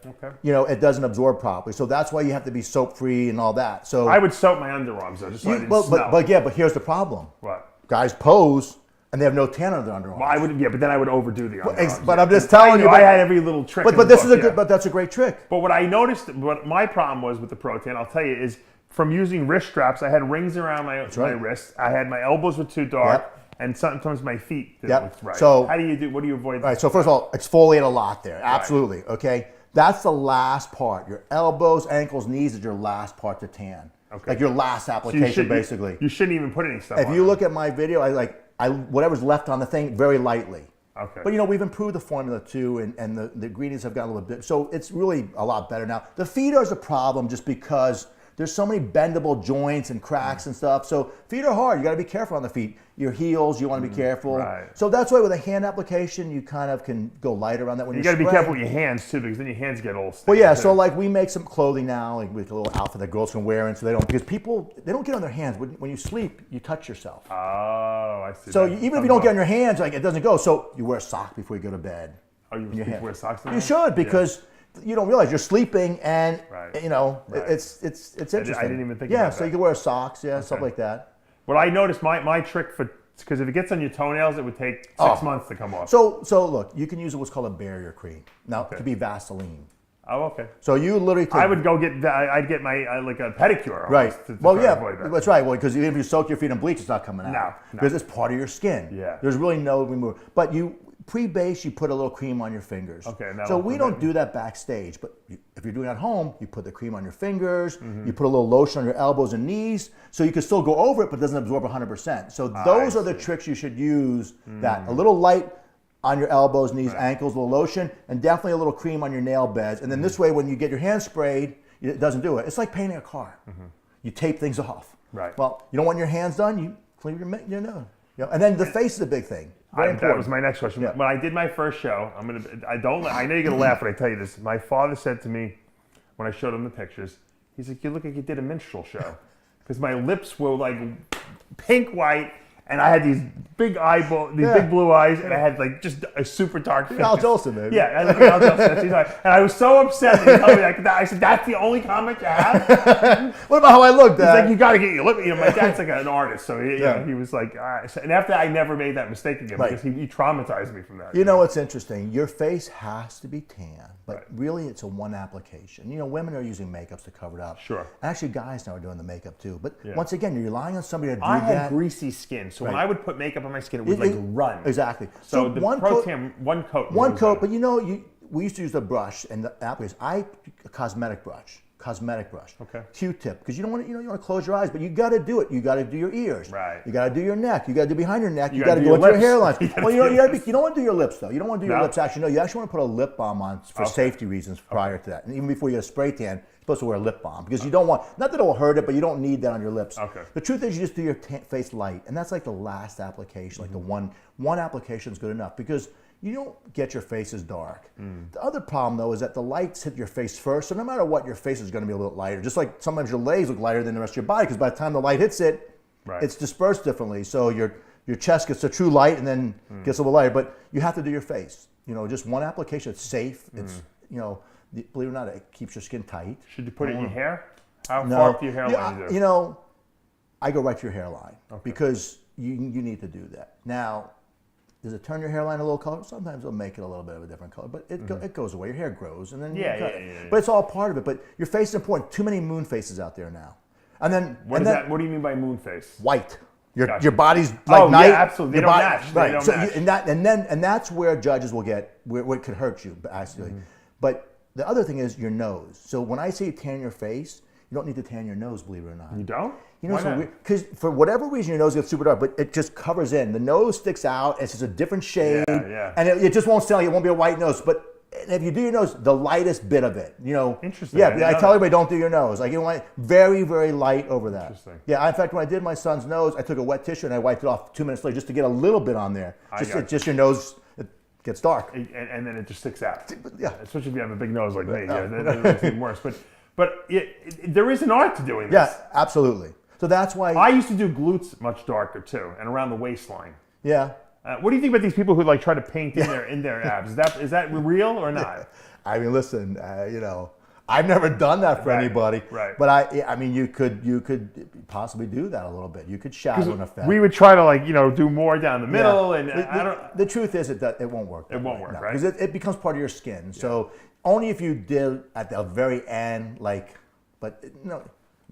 it doesn't absorb properly. So that's why you have to be soap free and all that. So I would soap my underarms though, just so I didn't smell. but here's the problem. What? Guys pose and they have no tan on their underarms. Well, I would, but then I would overdo the underarms. But I'm just telling you. I had every little trick. But this is but that's a great trick. But what I noticed, what my problem was with the pro tan, I'll tell you, is from using wrist straps, I had rings around my wrists. I had my elbows were too dark, and sometimes my feet didn't look right. So how do you do? What do you avoid? Right. So first of all, exfoliate a lot there. Absolutely. Right. Okay. That's the last part. Your elbows, ankles, knees is your last part to tan. Okay. Like your last application, basically. You shouldn't even put any stuff on. If you look at my video, whatever's left on the thing, very lightly. Okay. But we've improved the formula too, and the ingredients have gotten a little bit, so it's really a lot better now. The feet are a problem just because there's so many bendable joints and cracks and stuff. So feet are hard. You got to be careful on the feet. Your heels, you want to be careful. Right. So that's why with a hand application, you kind of can go lighter on that when you you're got to be careful with your hands too, because then your hands get all sticky. Well, yeah. So like we make some clothing now, like with a little outfit that girls can wear, and so they don't get on their hands. When you sleep, you touch yourself. Oh, I see. So even if you don't get on your hands, like it doesn't go. So you wear a sock before you go to bed. Oh, you wear socks? You should, because you don't realize you're sleeping, and it's interesting. I didn't even think about that. So you can wear socks, stuff like that. What I noticed, my trick because if it gets on your toenails, it would take 6 months to come off. So look, you can use what's called a barrier cream. Now it could be Vaseline. Oh, okay. So you literally I would go I'd get my like a pedicure. Right. To that's right. Well, because if you soak your feet in bleach, it's not coming out. No. Because it's part of your skin. Yeah. There's really no removal. But pre-base, you put a little cream on your fingers. Okay. So we don't do that backstage, but if you're doing it at home, you put the cream on your fingers, you put a little lotion on your elbows and knees, so you can still go over it, but it doesn't absorb 100%. So those are the tricks you should use, that a little light on your elbows, knees, ankles, a little lotion, and definitely a little cream on your nail beds. And then this way, when you get your hands sprayed, it doesn't do it. It's like painting a car. You tape things off. Right. Well, you don't want your hands done, you clean your nose. And then the face is a big thing. That was my next question. When I did my first show, I know you're gonna laugh when I tell you this. My father said to me when I showed him the pictures, he's like, "You look like you did a minstrel show," because my lips were like pink white, and I had these big eyeballs, these big blue eyes, and I had like just a super dark face. Al Jolson, baby. Yeah, I look like Al Jolson. And I was so upset that he told me that. I said, "That's the only comment you have." What about how I look, Dad? He's like, "You got to get your lip." My dad's like an artist, so he was like, all right. And after that, I never made that mistake again because he traumatized me from that. You know what's interesting? Your face has to be tan, but really it's a one application. Women are using makeups to cover it up. Sure. Actually, guys now are doing the makeup too. But once again, you're relying on somebody to do that. I had greasy skin, so when I would put makeup on my skin, it would like run. Exactly. So the one coat. One coat, but we used to use the brush and the applicators. A cosmetic brush. Okay. Q-tip, because you don't want to close your eyes, but you got to do it. You got to do your ears. Right. You got to do your neck. You got to do behind your neck. You got to go into your hairline. Well, you don't want to do your lips though. You don't want to do your lips. Actually, no. You actually want to put a lip balm on for safety reasons prior to that, and even before you get a spray tan, you're supposed to wear a lip balm because you don't want. Not that it will hurt it, but you don't need that on your lips. Okay. The truth is, you just do your face light, and that's like the last application. Like the one application is good enough because you don't get your faces dark. The other problem, though, is that the lights hit your face first, so no matter what, your face is going to be a little lighter. Just like sometimes your legs look lighter than the rest of your body, because by the time the light hits it, it's dispersed differently. So your chest gets a true light and then gets a little lighter. But you have to do your face. Just one application. It's safe. It's believe it or not, it keeps your skin tight. Should you put it in your hair? How far up to your hairline do? I go right to your hairline because you need to do that. Now, does it turn your hairline a little color? Sometimes it'll make it a little bit of a different color, but it goes away. Your hair grows, and then you cut it. But it's all part of it. But your face is important. Too many moon faces out there now. And then what do you mean by moon face? White. Your body's like night. Yeah, absolutely. They don't match. Right. They don't match. And that's where judges will get where it could hurt you, actually. But the other thing is your nose. So when I say tan your face, you don't need to tan your nose, believe it or not. You don't? Why not? Because for whatever reason, your nose gets super dark, but it just covers in. The nose sticks out. It's just a different shade. And it just won't sell you. It won't be a white nose. But And if you do your nose, the lightest bit of it, Interesting. Yeah, I tell everybody don't do your nose. Like, you want very, very light over that. Interesting. Yeah, in fact, when I did my son's nose, I took a wet tissue and I wiped it off 2 minutes later just to get a little bit on there. Just your nose, it gets dark. And then it just sticks out. Yeah. Especially if you have a big nose like me. Yeah, it's even worse. But there is an art to doing this. Yeah, absolutely. So that's why I used to do glutes much darker too, and around the waistline. Yeah. What do you think about these people who try to paint in their abs? Is that real or not? I mean, listen, I've never done that for anybody. Right. But I mean, you could possibly do that a little bit. You could shadow an effect. We would try to do more down the middle, and I don't. The truth is, it won't work. It won't work, right? Because it becomes part of your skin. Yeah. So only if you did at the very end, but no.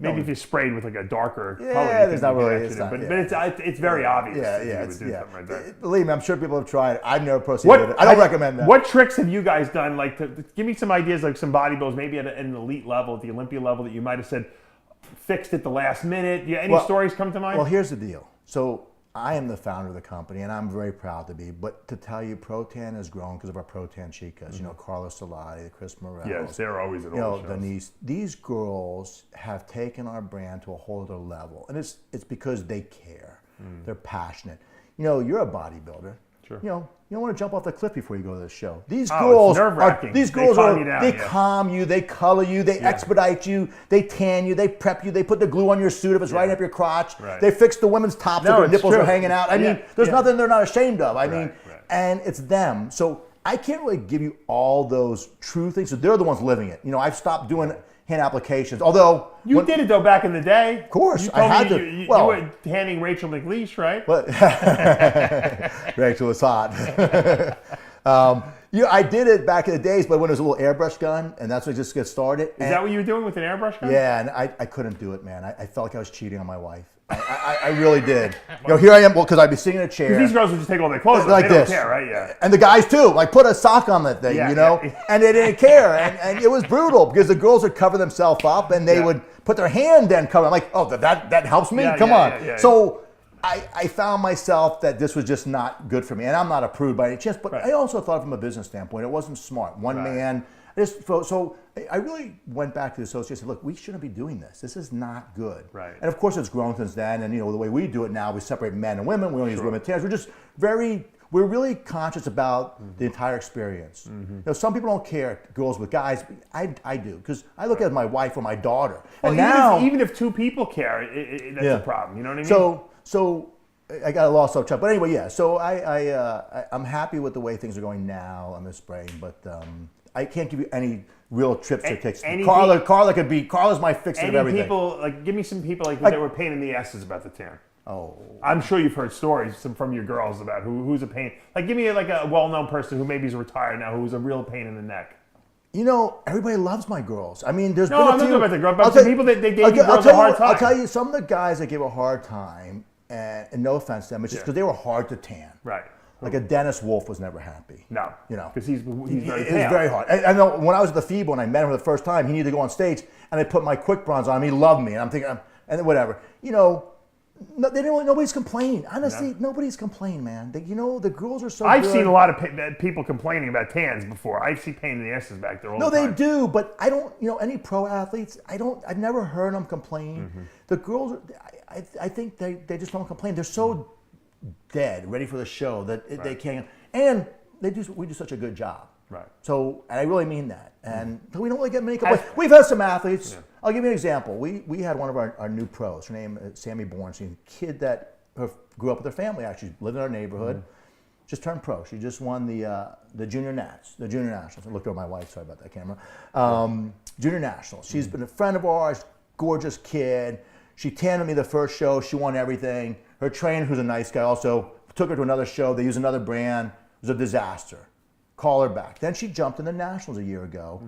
Maybe if you sprayed with a darker color. Yeah, there's not really. But it's very obvious. Yeah, something like that. Believe me, I'm sure people have tried it. I've never proceeded with it. I don't recommend that. What tricks have you guys done? To give me some ideas, some bodybuilders, maybe at an elite level, at the Olympia level, that you might have said fixed at the last minute. Any stories come to mind? Well, here's the deal. So I am the founder of the company, and I'm very proud to be. But to tell you, Protan has grown because of our Protan chicas. Carlos Salati, Chris Morel. Yes, they're always at all shows. Denise. These girls have taken our brand to a whole other level, and it's because they care. They're passionate. You're a bodybuilder. Sure. You don't want to jump off the cliff before you go to the show. These girls they calm you, they color you, they expedite you, they tan you, they prep you, they put the glue on your suit if it's right up your crotch. Right. They fix the women's tops if their nipples are hanging out. I mean, there's nothing they're not ashamed of. I mean, and it's them. So I can't really give you all those true things. So they're the ones living it. I've stopped doing hand applications. Although you did it though back in the day. Of course, I had to. You were handing Rachel McLeish, right? Rachel was hot. I did it back in the days, but when it was a little airbrush gun, and that's what just gets started. Is that what you were doing with an airbrush gun? Yeah, and I couldn't do it, man. I felt like I was cheating on my wife. I really did. Here I am, because I'd be sitting in a chair. These girls would just take all their clothes off. Like they this. Don't care, right? Yeah. And the guys too, put a sock on that thing, and they didn't care. And it was brutal because the girls would cover themselves up and they would put their hand and cover. I'm like, oh, that helps me? Come on. So I found myself that this was just not good for me. And I'm not a prude by any chance, but I also thought from a business standpoint, it wasn't smart. One man. So I really went back to the associate and said, look, we shouldn't be doing this. This is not good. Right. And of course it's grown since then. And the way we do it now, we separate men and women. We only use women tans. We're really conscious about the entire experience. Some people don't care, girls with guys. I do, because I look at my wife or my daughter. Well, and even if two people care, that's a problem. You know what I mean? So I got a lost off track. But anyway, So I'm happy with the way things are going now on this spraying, but I can't give you any real tips or tricks. Carla's my fix of everything. Give me some people that were pain in the asses about the tan. Oh, I'm sure you've heard stories from your girls about who's a pain. Give me a well-known person who maybe is retired now who's a real pain in the neck. Everybody loves my girls. I mean, there's I'm not talking about the girls, but some people that they gave girls a hard time. I'll tell you, some of the guys that gave a hard time, and no offense to them, it's just because they were hard to tan. Right. Like a Dennis Wolf was never happy. No. Because he's very pale. It's very hard. I know when I was at the FIBO and I met him for the first time, he needed to go on stage, and I put my quick bronze on him. He loved me, and I'm thinking, and whatever. Nobody's complaining. Honestly, nobody's complaining, man. The girls are so good. I've seen a lot of people complaining about tans before. I see pain in the asses back there all the time. No, they do, but I don't, any pro athletes, I've never heard them complain. The girls, I think they just don't complain. They're so dead, ready for the show that they can't, and we do such a good job. Right. So, and I really mean that. And we don't really get many complaints. We've had some athletes. Yeah. I'll give you an example. We had one of our new pros. Her name is Sammy Bornstein, a kid that grew up with her family, actually lived in our neighborhood, just turned pro. She just won the Junior Nationals. I looked over my wife, sorry about that camera. Junior Nationals. She's been a friend of ours, gorgeous kid. She tanned me the first show. She won everything. Her trainer, who's a nice guy, also took her to another show. They used another brand. It was a disaster. Call her back. Then she jumped in the Nationals a year ago.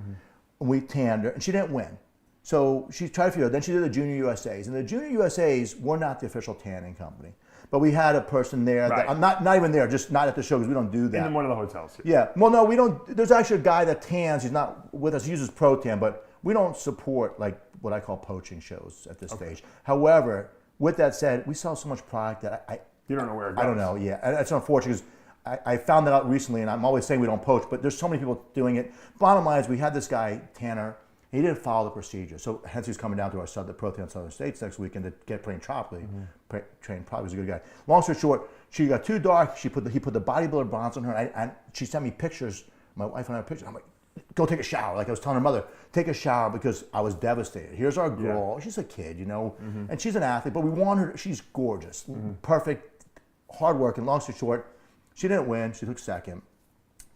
And we tanned her, and she didn't win. So she tried to figure out. Then she did the Junior USAs. And the Junior USAs were not the official tanning company. But we had a person there. That, I'm not even there, just not at the show because we don't do that. In one of the hotels. Yeah. Well, no, we don't. There's actually a guy that tans. He's not with us. He uses Protan, but we don't support what I call poaching shows at this stage. However, with that said, we sell so much product that you don't know where it goes. I don't know. Yeah, and it's unfortunate because I found that out recently, and I'm always saying we don't poach, but there's so many people doing it. Bottom line is we had this guy, Tanner, he didn't follow the procedure. So hence he's coming down to the Protein Southern States next weekend to get trained properly. Trained properly, he's a good guy. Long story short, she got too dark. He put the bodybuilder bronze on her, and she sent me pictures. My wife and I pictures. I'm like, go take a shower. Like I was telling her mother, take a shower because I was devastated. Here's our girl. She's a kid, and she's an athlete, but we want her. She's gorgeous, perfect, hardworking. Long story short, she didn't win. She took second.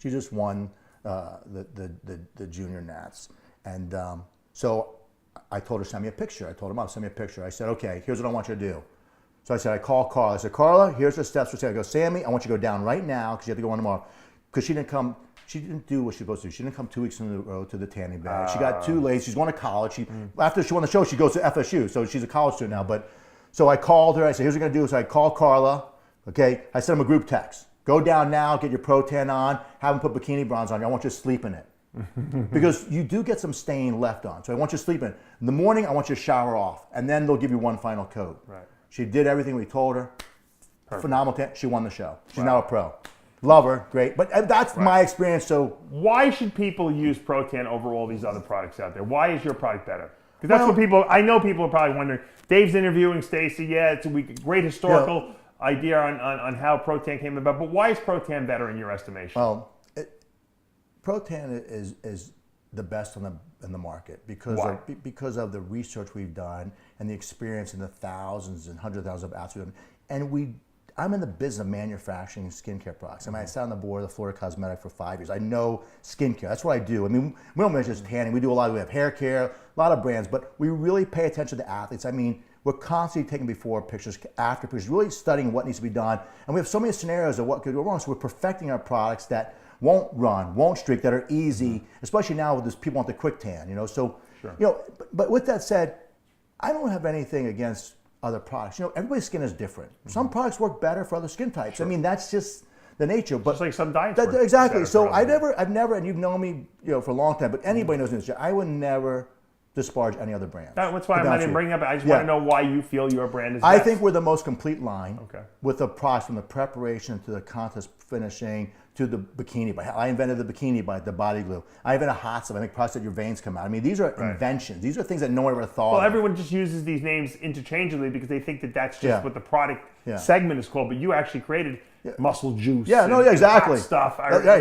She just won the junior nats. And so I told her, send me a picture. I told her, Mom, send me a picture. I said, okay, here's what I want you to do. So I said, I call Carla. I said, Carla, here's the steps. I go, Sammy, I want you to go down right now because you have to go on tomorrow. Because she didn't do what she was supposed to do. She didn't come 2 weeks in a row to the tanning bag. She got too late. She's going to college. After she won the show, she goes to FSU. So she's a college student now. So I called her. I said, here's what we're going to do. So I called Carla. Okay. I sent him a group text. Go down now, get your Pro-Tan on, have him put bikini bronze on you. I want you to sleep in it. Because you do get some stain left on. So I want you to sleep in it. In the morning, I want you to shower off. And then they'll give you one final coat. Right. She did everything we told her. Perfect. Phenomenal tan. She won the show. She's now a pro. Love her. Great. But that's my experience. So why should people use Pro-Tan over all these other products out there? Why is your product better? Because that's what I know people are probably wondering. Dave's interviewing Stacy. Yeah, it's a great historical idea on how Pro-Tan came about. But why is Pro-Tan better in your estimation? Well, Pro-Tan is the best in the market because of the research we've done and the experience in the thousands and hundreds of thousands of athletes. And I'm in the business of manufacturing skincare products. I mean, I sat on the board of the Florida Cosmetic for 5 years. I know skincare. That's what I do. I mean, we don't measure just tanning. We do a lot. We have hair care, a lot of brands, but we really pay attention to athletes. I mean, we're constantly taking before pictures, after pictures, really studying what needs to be done. And we have so many scenarios of what could go wrong. So we're perfecting our products that won't run, won't streak, that are easy, especially now with this, people want the quick tan, So, but with that said, I don't have anything against other products. Everybody's skin is different. Some products work better for other skin types. I mean, that's just the nature. But just like some diets. Exactly. So I've never, and you've known me, for a long time, but anybody knows this, I would never disparage any other brand. That's why I'm not even bringing up. I just want to know why you feel your brand is I best. think we're the most complete line with the products from the preparation to the contest finishing to the bikini bite. I invented the bikini bite, the body glue. I invented hot stuff. I make products that your veins come out. I mean, these are inventions. These are things that no one ever thought of. Well, everyone just uses these names interchangeably because they think that that's just what the product segment is called. But you actually created muscle juice. Yeah, exactly. Hot stuff.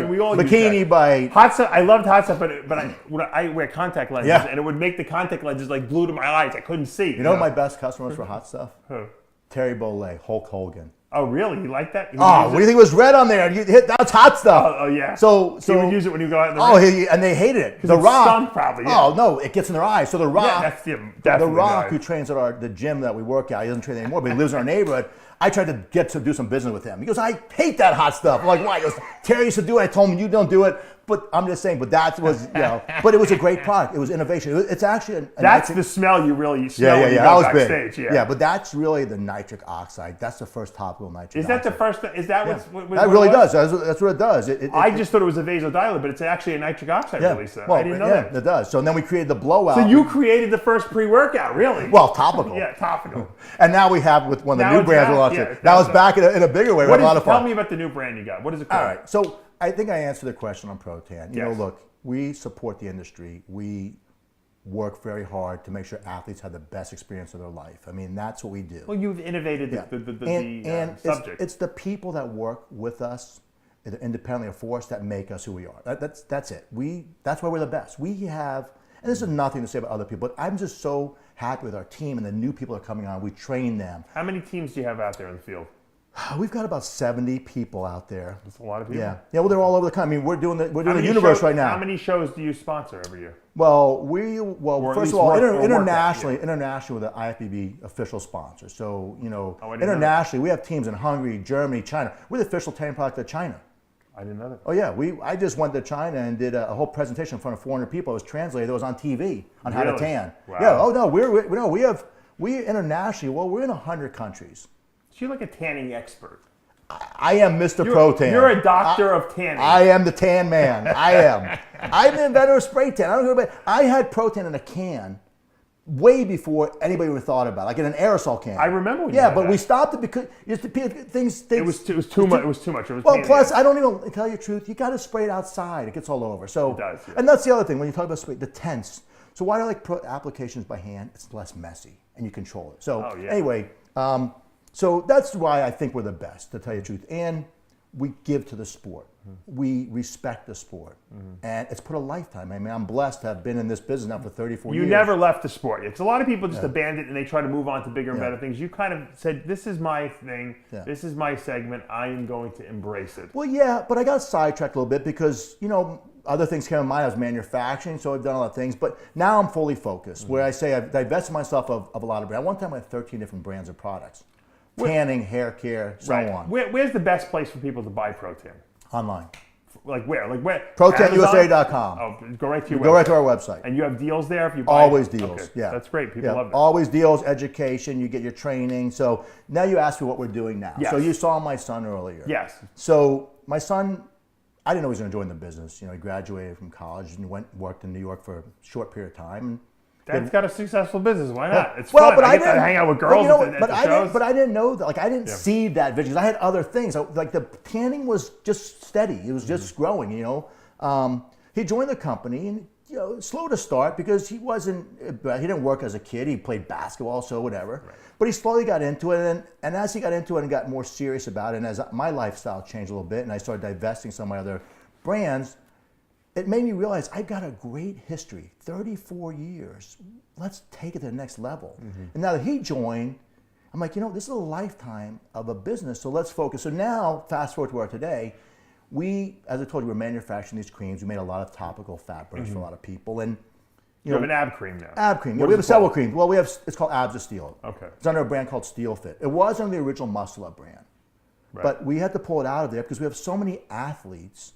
We all bikini use bite. Hot stuff. I loved hot stuff, but I wear contact lenses, and it would make the contact lenses like glue to my eyes. I couldn't see. You know my best customers for hot stuff? Who? Terry Bollea, Hulk Hogan. Oh, really? You like that? What do you think it was red on there? That's hot stuff. Oh, yeah. So he would use it when you go out in the ring. And they hated it. The Rock. Stunk, probably. Yeah. Oh no, it gets in their eyes. So the Rock, the Rock who trains at the gym that we work at, he doesn't train anymore, but he lives in our neighborhood. I tried to get to do some business with him. He goes, I hate that hot stuff. I'm like, why? He goes, Terry used to do it. I told him, you don't do it. But I'm just saying, but that was, but it was a great product. It was innovation. It's actually that's the smell you really smell when you go backstage. Big. Yeah, but that's really the nitric oxide. That's the first topical nitric oxide. Is that the first? Is that what that really does? That's what it does. I just thought it was a vasodilator, but it's actually a nitric oxide release. Well, I didn't know that. It does. So then we created the blowout. So you created the first pre-workout, really? Well, topical. Yeah, topical. And now we have with one of the new brands we're launching. Now it's back in a bigger way. Tell me about the new brand you got. What is it called? All right. So I think I answered the question on Pro-Tan. Look, we support the industry. We work very hard to make sure athletes have the best experience of their life. I mean, that's what we do. Well, you've innovated the subject. It's the people that work with us, independently of force, that make us who we are. That's it. That's why we're the best. We have, and this is nothing to say about other people, but I'm just so happy with our team and the new people that are coming on. We train them. How many teams do you have out there in the field? We've got about 70 people out there. That's a lot of people. Yeah. Well, they're all over the country. I mean, we're doing the universe right now. How many shows do you sponsor every year? Well, first of all, internationally, we're the IFBB official sponsor. So, internationally, we have teams in Hungary, Germany, China. We're the official tanning product of China. I didn't know that. Oh yeah, I just went to China and did a whole presentation in front of 400 people. It was translated. It was on TV on how to tan. Wow. Yeah. Oh no, we internationally. Well, we're in 100 countries. So you're like a tanning expert. I am Mr. Pro-Tan. You're a doctor of tanning. I am the tan man. I am. I'm the inventor of spray tan. I don't know about. I had Pro-Tan in a can way before anybody even thought about it, like in an aerosol can. I remember when you Yeah, had but that. we stopped it because things. It was too much. It was too much. It was Well, pain in the plus, ass. I don't even tell you the truth. You got to spray it outside; it gets all over. So, It does, yeah. And that's the other thing when you talk about spray, the tents. So why do I like put applications by hand? It's less messy and you control it. So Oh, yeah. anyway, so that's why I think we're the best, to tell you the truth. And we give to the sport. We respect the sport. And it's put a lifetime. I mean, I'm blessed to have been in this business now for 34 years. You never left the sport. Because a lot of people just abandon it and they try to move on to bigger and better things. You kind of said, this is my thing. Yeah. This is my segment. I am going to embrace it. Well, yeah, but I got sidetracked a little bit because, other things came to mind. I was manufacturing, so I've done a lot of things. But now I'm fully focused, where I say I've divested myself of a lot of brands. One time I had 13 different brands of products. Tanning, hair care, so on. Where's the best place for people to buy protein? Online. Like where? ProteinUSA.com. Oh, go right to your website. Go right to our website. And you have deals there if you buy Always it? deals. Okay. Yeah. That's great. People love that. Always deals, education, you get your training. So now you ask me what we're doing now. Yes. So you saw my son earlier. Yes. So my son, I didn't know he was going to join the business. He graduated from college and worked in New York for a short period of time. Dad's got a successful business. Why not? It's well, fun. But I get to didn't- hang out with girls at the shows. But I didn't know that. Like I didn't see that vision. I had other things. Like the tanning was just steady. It was just growing. He joined the company and slow to start because he didn't work as a kid. He played basketball, so whatever. Right. But he slowly got into it, and as he got into it and got more serious about it, and as my lifestyle changed a little bit, and I started divesting some of my other brands, it made me realize I've got a great history, 34 years. Let's take it to the next level. And now that he joined, I'm like, this is a lifetime of a business, so let's focus. So now, fast forward to where today, we, as I told you, we're manufacturing these creams. We made a lot of topical fat burners for a lot of people. And you have an ab cream now. Ab cream. Yeah, we have several creams. Well, it's called Abs of Steel. Okay. It's under a brand called Steel Fit. It was under the original Muscle Up brand. Right. But we had to pull it out of there because we have so many athletes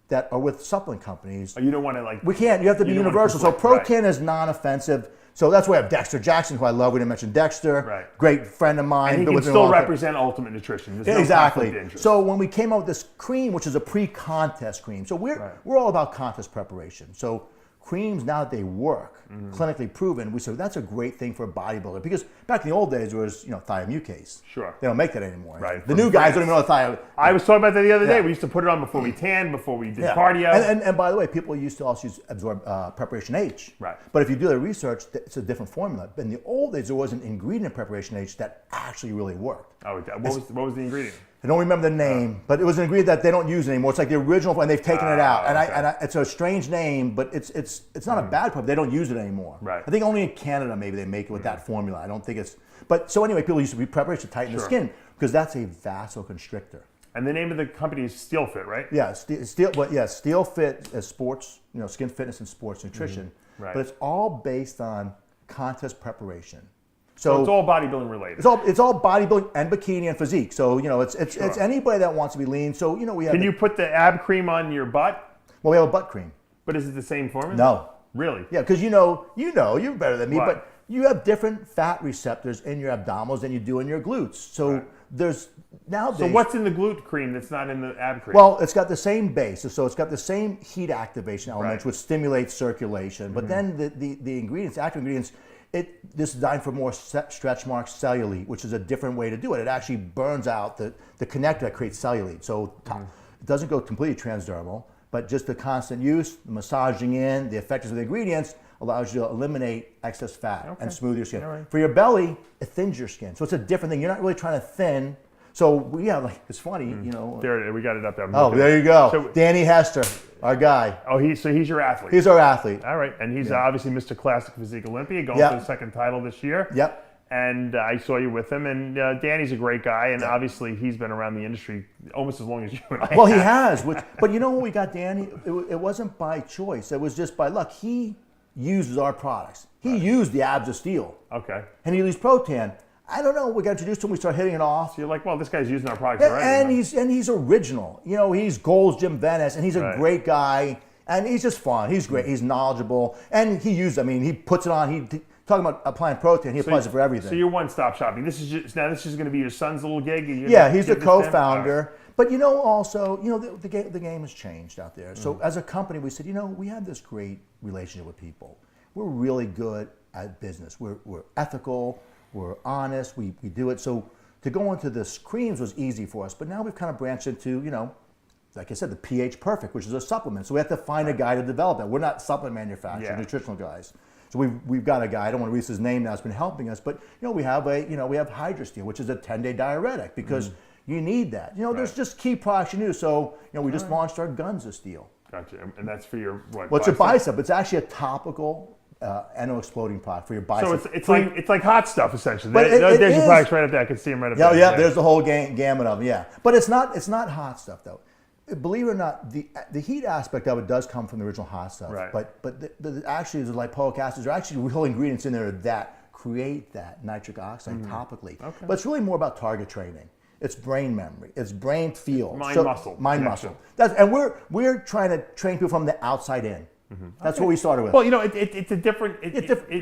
that are with supplement companies. Oh, you don't want to We can't. You have to be universal. So Pro-Tin is non-offensive. So that's why I have Dexter Jackson, who I love. We didn't mention Dexter. Right. Great friend of mine. And he can still represent Ultimate Nutrition. There's exactly. No so when we came out with this cream, which is a pre-contest cream, so we're all about contest preparation. So creams, now that they work, clinically proven, we said that's a great thing for a bodybuilder because back in the old days there was thiamucase. Sure. They don't make that anymore. Right. The new guys don't even know what thiamucase. I was talking about that the other day. We used to put it on before we tanned, before we did cardio. And by the way, people used to also absorb preparation H. Right. But if you do the research, it's a different formula. In the old days, there was an ingredient in preparation H that actually really worked. Oh, what was the ingredient? I don't remember the name, but it was an ingredient that they don't use anymore. It's like the original, and they've taken it out. And it's a strange name, but it's not a bad product. They don't use it anymore. Right. I think only in Canada maybe they make it with that formula. I don't think it's. But so anyway, people used to be preparation to tighten the skin because that's a vasoconstrictor. And the name of the company is Steel Fit, right? Yeah, Steel Fit is sports, skin fitness and sports nutrition. Right. But it's all based on contest preparation. So it's all bodybuilding related. It's all bodybuilding and bikini and physique. So it's anybody that wants to be lean. So we have. Can you put the ab cream on your butt? Well, we have a butt cream. But is it the same formula? No. Really? Yeah, because you're better than me, What? but you have different fat receptors in your abdominals than you do in your glutes. So there's nowadays. So what's in the glute cream that's not in the ab cream? Well, it's got the same base, so it's got the same heat activation elements, which stimulates circulation. But then the ingredients, active ingredients. This is designed for more stretch mark cellulite, which is a different way to do it. It actually burns out the connector that creates cellulite. So it doesn't go completely transdermal, but just the constant use, the massaging in, the effectiveness of the ingredients allows you to eliminate excess fat and smooth your skin. Right. For your belly, it thins your skin. So it's a different thing. You're not really trying to thin. So we have it's funny, There, we got it up there. There you go. So, Danny Hester, our guy. Oh, he's your athlete. He's our athlete. All right, and he's obviously Mr. Classic Physique Olympia, going for the second title this year. Yep. And I saw you with him, and Danny's a great guy, and obviously he's been around the industry almost as long as you and I. Well, he has. But you know when we got Danny, it wasn't by choice. It was just by luck. He uses our products. He used the Abs of Steel. Okay. And he used Pro-Tin. I don't know. We got introduced to him. We started hitting it off. So you're like, well, this guy's using our products already. And he's original. He's Gold's Jim Venice, and he's a great guy. And he's just fun. He's great. He's knowledgeable. And he he puts it on. Talking about applying Pro-Tin, he applies it for everything. So you're one-stop shopping. This is going to be your son's little gig? He's the co-founder. But also, the game has changed out there. So as a company, we said, we have this great relationship with people. we're really good at business. We're ethical, we're honest, we do it. So to go into the creams was easy for us, but now we've kind of branched into, like I said, the pH Perfect, which is a supplement. So we have to find a guy to develop that. We're not supplement manufacturers, nutritional guys. So we've got a guy, I don't want to release his name now, that's been helping us, but we have HydroSteel, which is a 10-day diuretic because you need that. There's just key products you need. So, we just launched our Guns of Steel. Gotcha. And that's for your what? Well, it's a bicep. It's actually a topical endo-exploding product for your bicep. So it's like hot stuff essentially. There's your products right up there. I can see them right up there. Yeah, there's the whole gamut of them. Yeah, but it's not hot stuff though. Believe it or not, the heat aspect of it does come from the original hot stuff. Right. But actually, the lipoic acids are actually real ingredients in there that create that nitric oxide topically. Okay. But it's really more about target training. It's brain memory. It's brain feel. Muscle. Muscle. And we're trying to train people from the outside in. That's what we started with. Well, it's a different.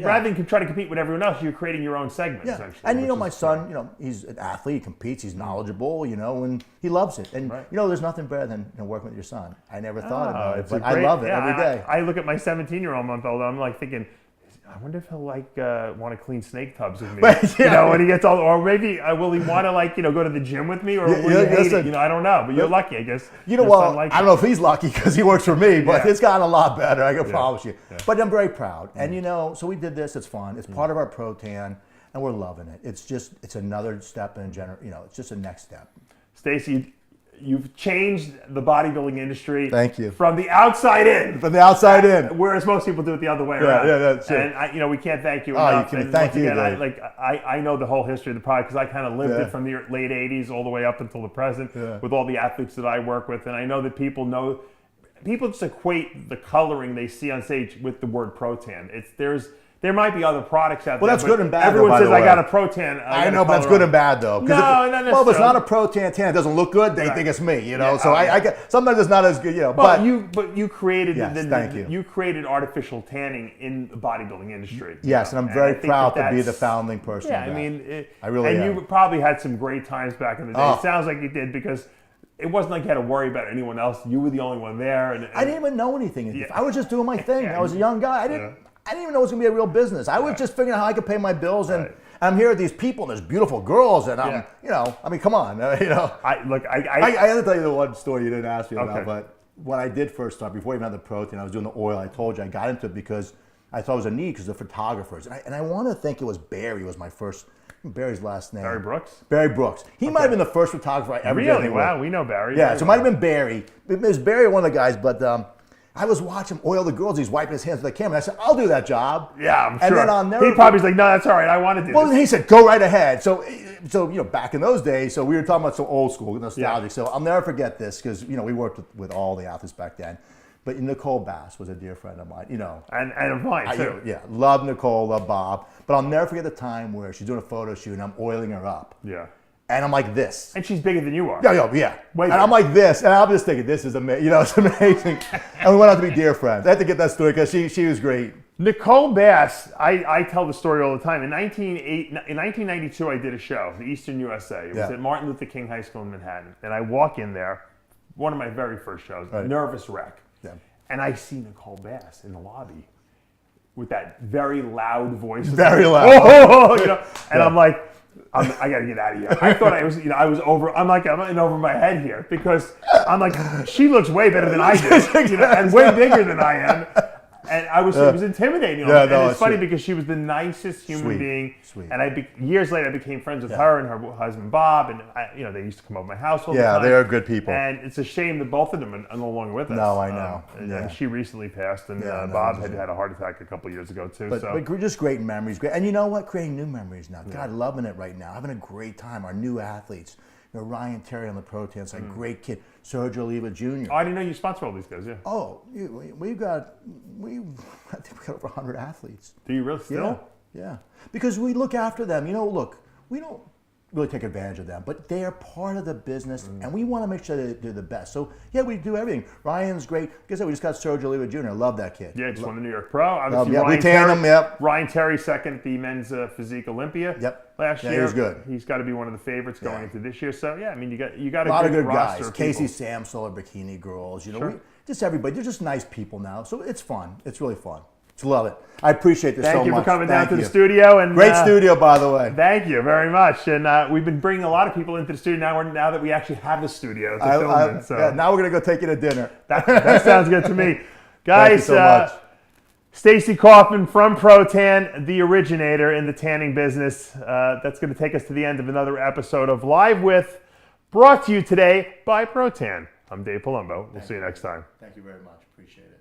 Rather than try to compete with everyone else, you're creating your own segment. Yeah. Essentially. And my son, he's an athlete. He competes. He's knowledgeable. And he loves it. And there's nothing better than working with your son. I never thought about it, but I love it every day. I look at my 17-year-old. I'm like thinking, I wonder if he'll want to clean snake tubs with me. When he gets old, or maybe will he want to go to the gym with me, or will he hate it? I don't know. But you're lucky, I guess. I don't know if he's lucky because he works for me, but it's gotten a lot better. I can promise you. Yeah. But I'm very proud, and so we did this. It's fun. It's part of our Protan, and we're loving it. It's another step in general. It's just a next step. Stacy, you've changed the bodybuilding industry. Thank you. From the outside in. From the outside in. Whereas most people do it the other way around. Yeah, that's it. And we can't thank you enough. Thank you. I know the whole history of the product because I kind of lived it from the late '80s all the way up until the present with all the athletes that I work with, and I know that people just equate the coloring they see on stage with the word Protan. There might be other products out there. Well, that's good and bad. Everyone says, I got a Protan. I know, but that's good and bad, though. No, not necessarily. Well, if it's not a Protan tan, it doesn't look good, they think it's me, So sometimes it's not as good, But you created you created artificial tanning in the bodybuilding industry. Yes, and I'm very proud to be the founding person. Yeah, of that. I mean, I really am. You probably had some great times back in the day. It sounds like you did because it wasn't like you had to worry about anyone else. You were the only one there. And I didn't even know anything. I was just doing my thing. I was a young guy. I didn't even know it was going to be a real business. I was just figuring out how I could pay my bills, and I'm here with these people, and there's beautiful girls, and I'm, I mean, come on, I have to tell you the one story you didn't ask me about, but when I did first start, before I even had the Protein, I was doing the oil. I told you I got into it because I thought it was a need because of photographers, and I want to think it was Barry was my first. Barry's last name. Barry Brooks? Barry Brooks. He might have been the first photographer I ever did. Really? Wow, we know Barry. Yeah, so it might have been Barry. It was Barry, one of the guys, but I was watching him oil the girls. He's wiping his hands with the camera. And I said, I'll do that job. Yeah, I'm sure. And then I'll never... He probably was like, no, that's all right. I want to do this. Well, he said, go right ahead. So back in those days, so we were talking about some old school, nostalgic. Yeah. So I'll never forget this because, we worked with all the athletes back then. But Nicole Bass was a dear friend of mine, And of mine, too. Love Nicole, love Bob. But I'll never forget the time where she's doing a photo shoot and I'm oiling her up. Yeah. And I'm like this. And she's bigger than you are. Yeah. And I'm like this. And I'm just thinking, this is amazing. It's amazing. And we went out to be dear friends. I had to get that story because she was great. Nicole Bass, I tell the story all the time. In 1992, I did a show, the Eastern USA. It was at Martin Luther King High School in Manhattan. And I walk in there, one of my very first shows, nervous wreck. Yeah. And I see Nicole Bass in the lobby with that very loud voice. Very loud. And I'm like, I got to get out of here. I thought I was over. I'm in over my head here because I'm like, she looks way better than I do, and way bigger than I am. And it was intimidating. And it's funny because she was the nicest human being. Sweet. And years later, I became friends with her and her husband Bob, and they used to come over to my house all the time. Yeah, they are good people. And it's a shame that both of them are no longer with us. No, I know. And she recently passed, and Bob had a heart attack a couple years ago too. But just great memories. Great, and you know what? Creating new memories now. God, loving it right now. Having a great time. Our new athletes. Ryan Terry on the Protein, it's a great kid. Sergio Oliva Jr. Oh, I didn't know you sponsor all these guys, yeah. Oh, I think we got over 100 athletes. Do you really still? Yeah. Because we look after them. Look, we don't really take advantage of them, but they are part of the business, and we want to make sure that they're the best. So, we do everything. Ryan's great. Like I said, we just got Sergio Oliva Jr. I love that kid. Yeah, just won the New York Pro. Obviously, we tanned him, Ryan Terry second at the men's physique Olympia last year. He was good. He's got to be one of the favorites going into this year. So, you got a lot of good roster guys. Casey Samsel or Bikini Girls. Just everybody. They're just nice people now. So it's fun. It's really fun. Love it. I appreciate this so much. Thank you for coming down to the you. studio. And Great studio, by the way. Thank you very much. And we've been bringing a lot of people into the studio now that we actually have a studio to film in. So yeah, now we're going to go take you to dinner. That sounds good to me. Guys, thank you so much. Stacy Kaufman from ProTan, the originator in the tanning business. That's going to take us to the end of another episode of Live With, brought to you today by ProTan. I'm Dave Palumbo. We'll see you next time. Thank you very much. Appreciate it.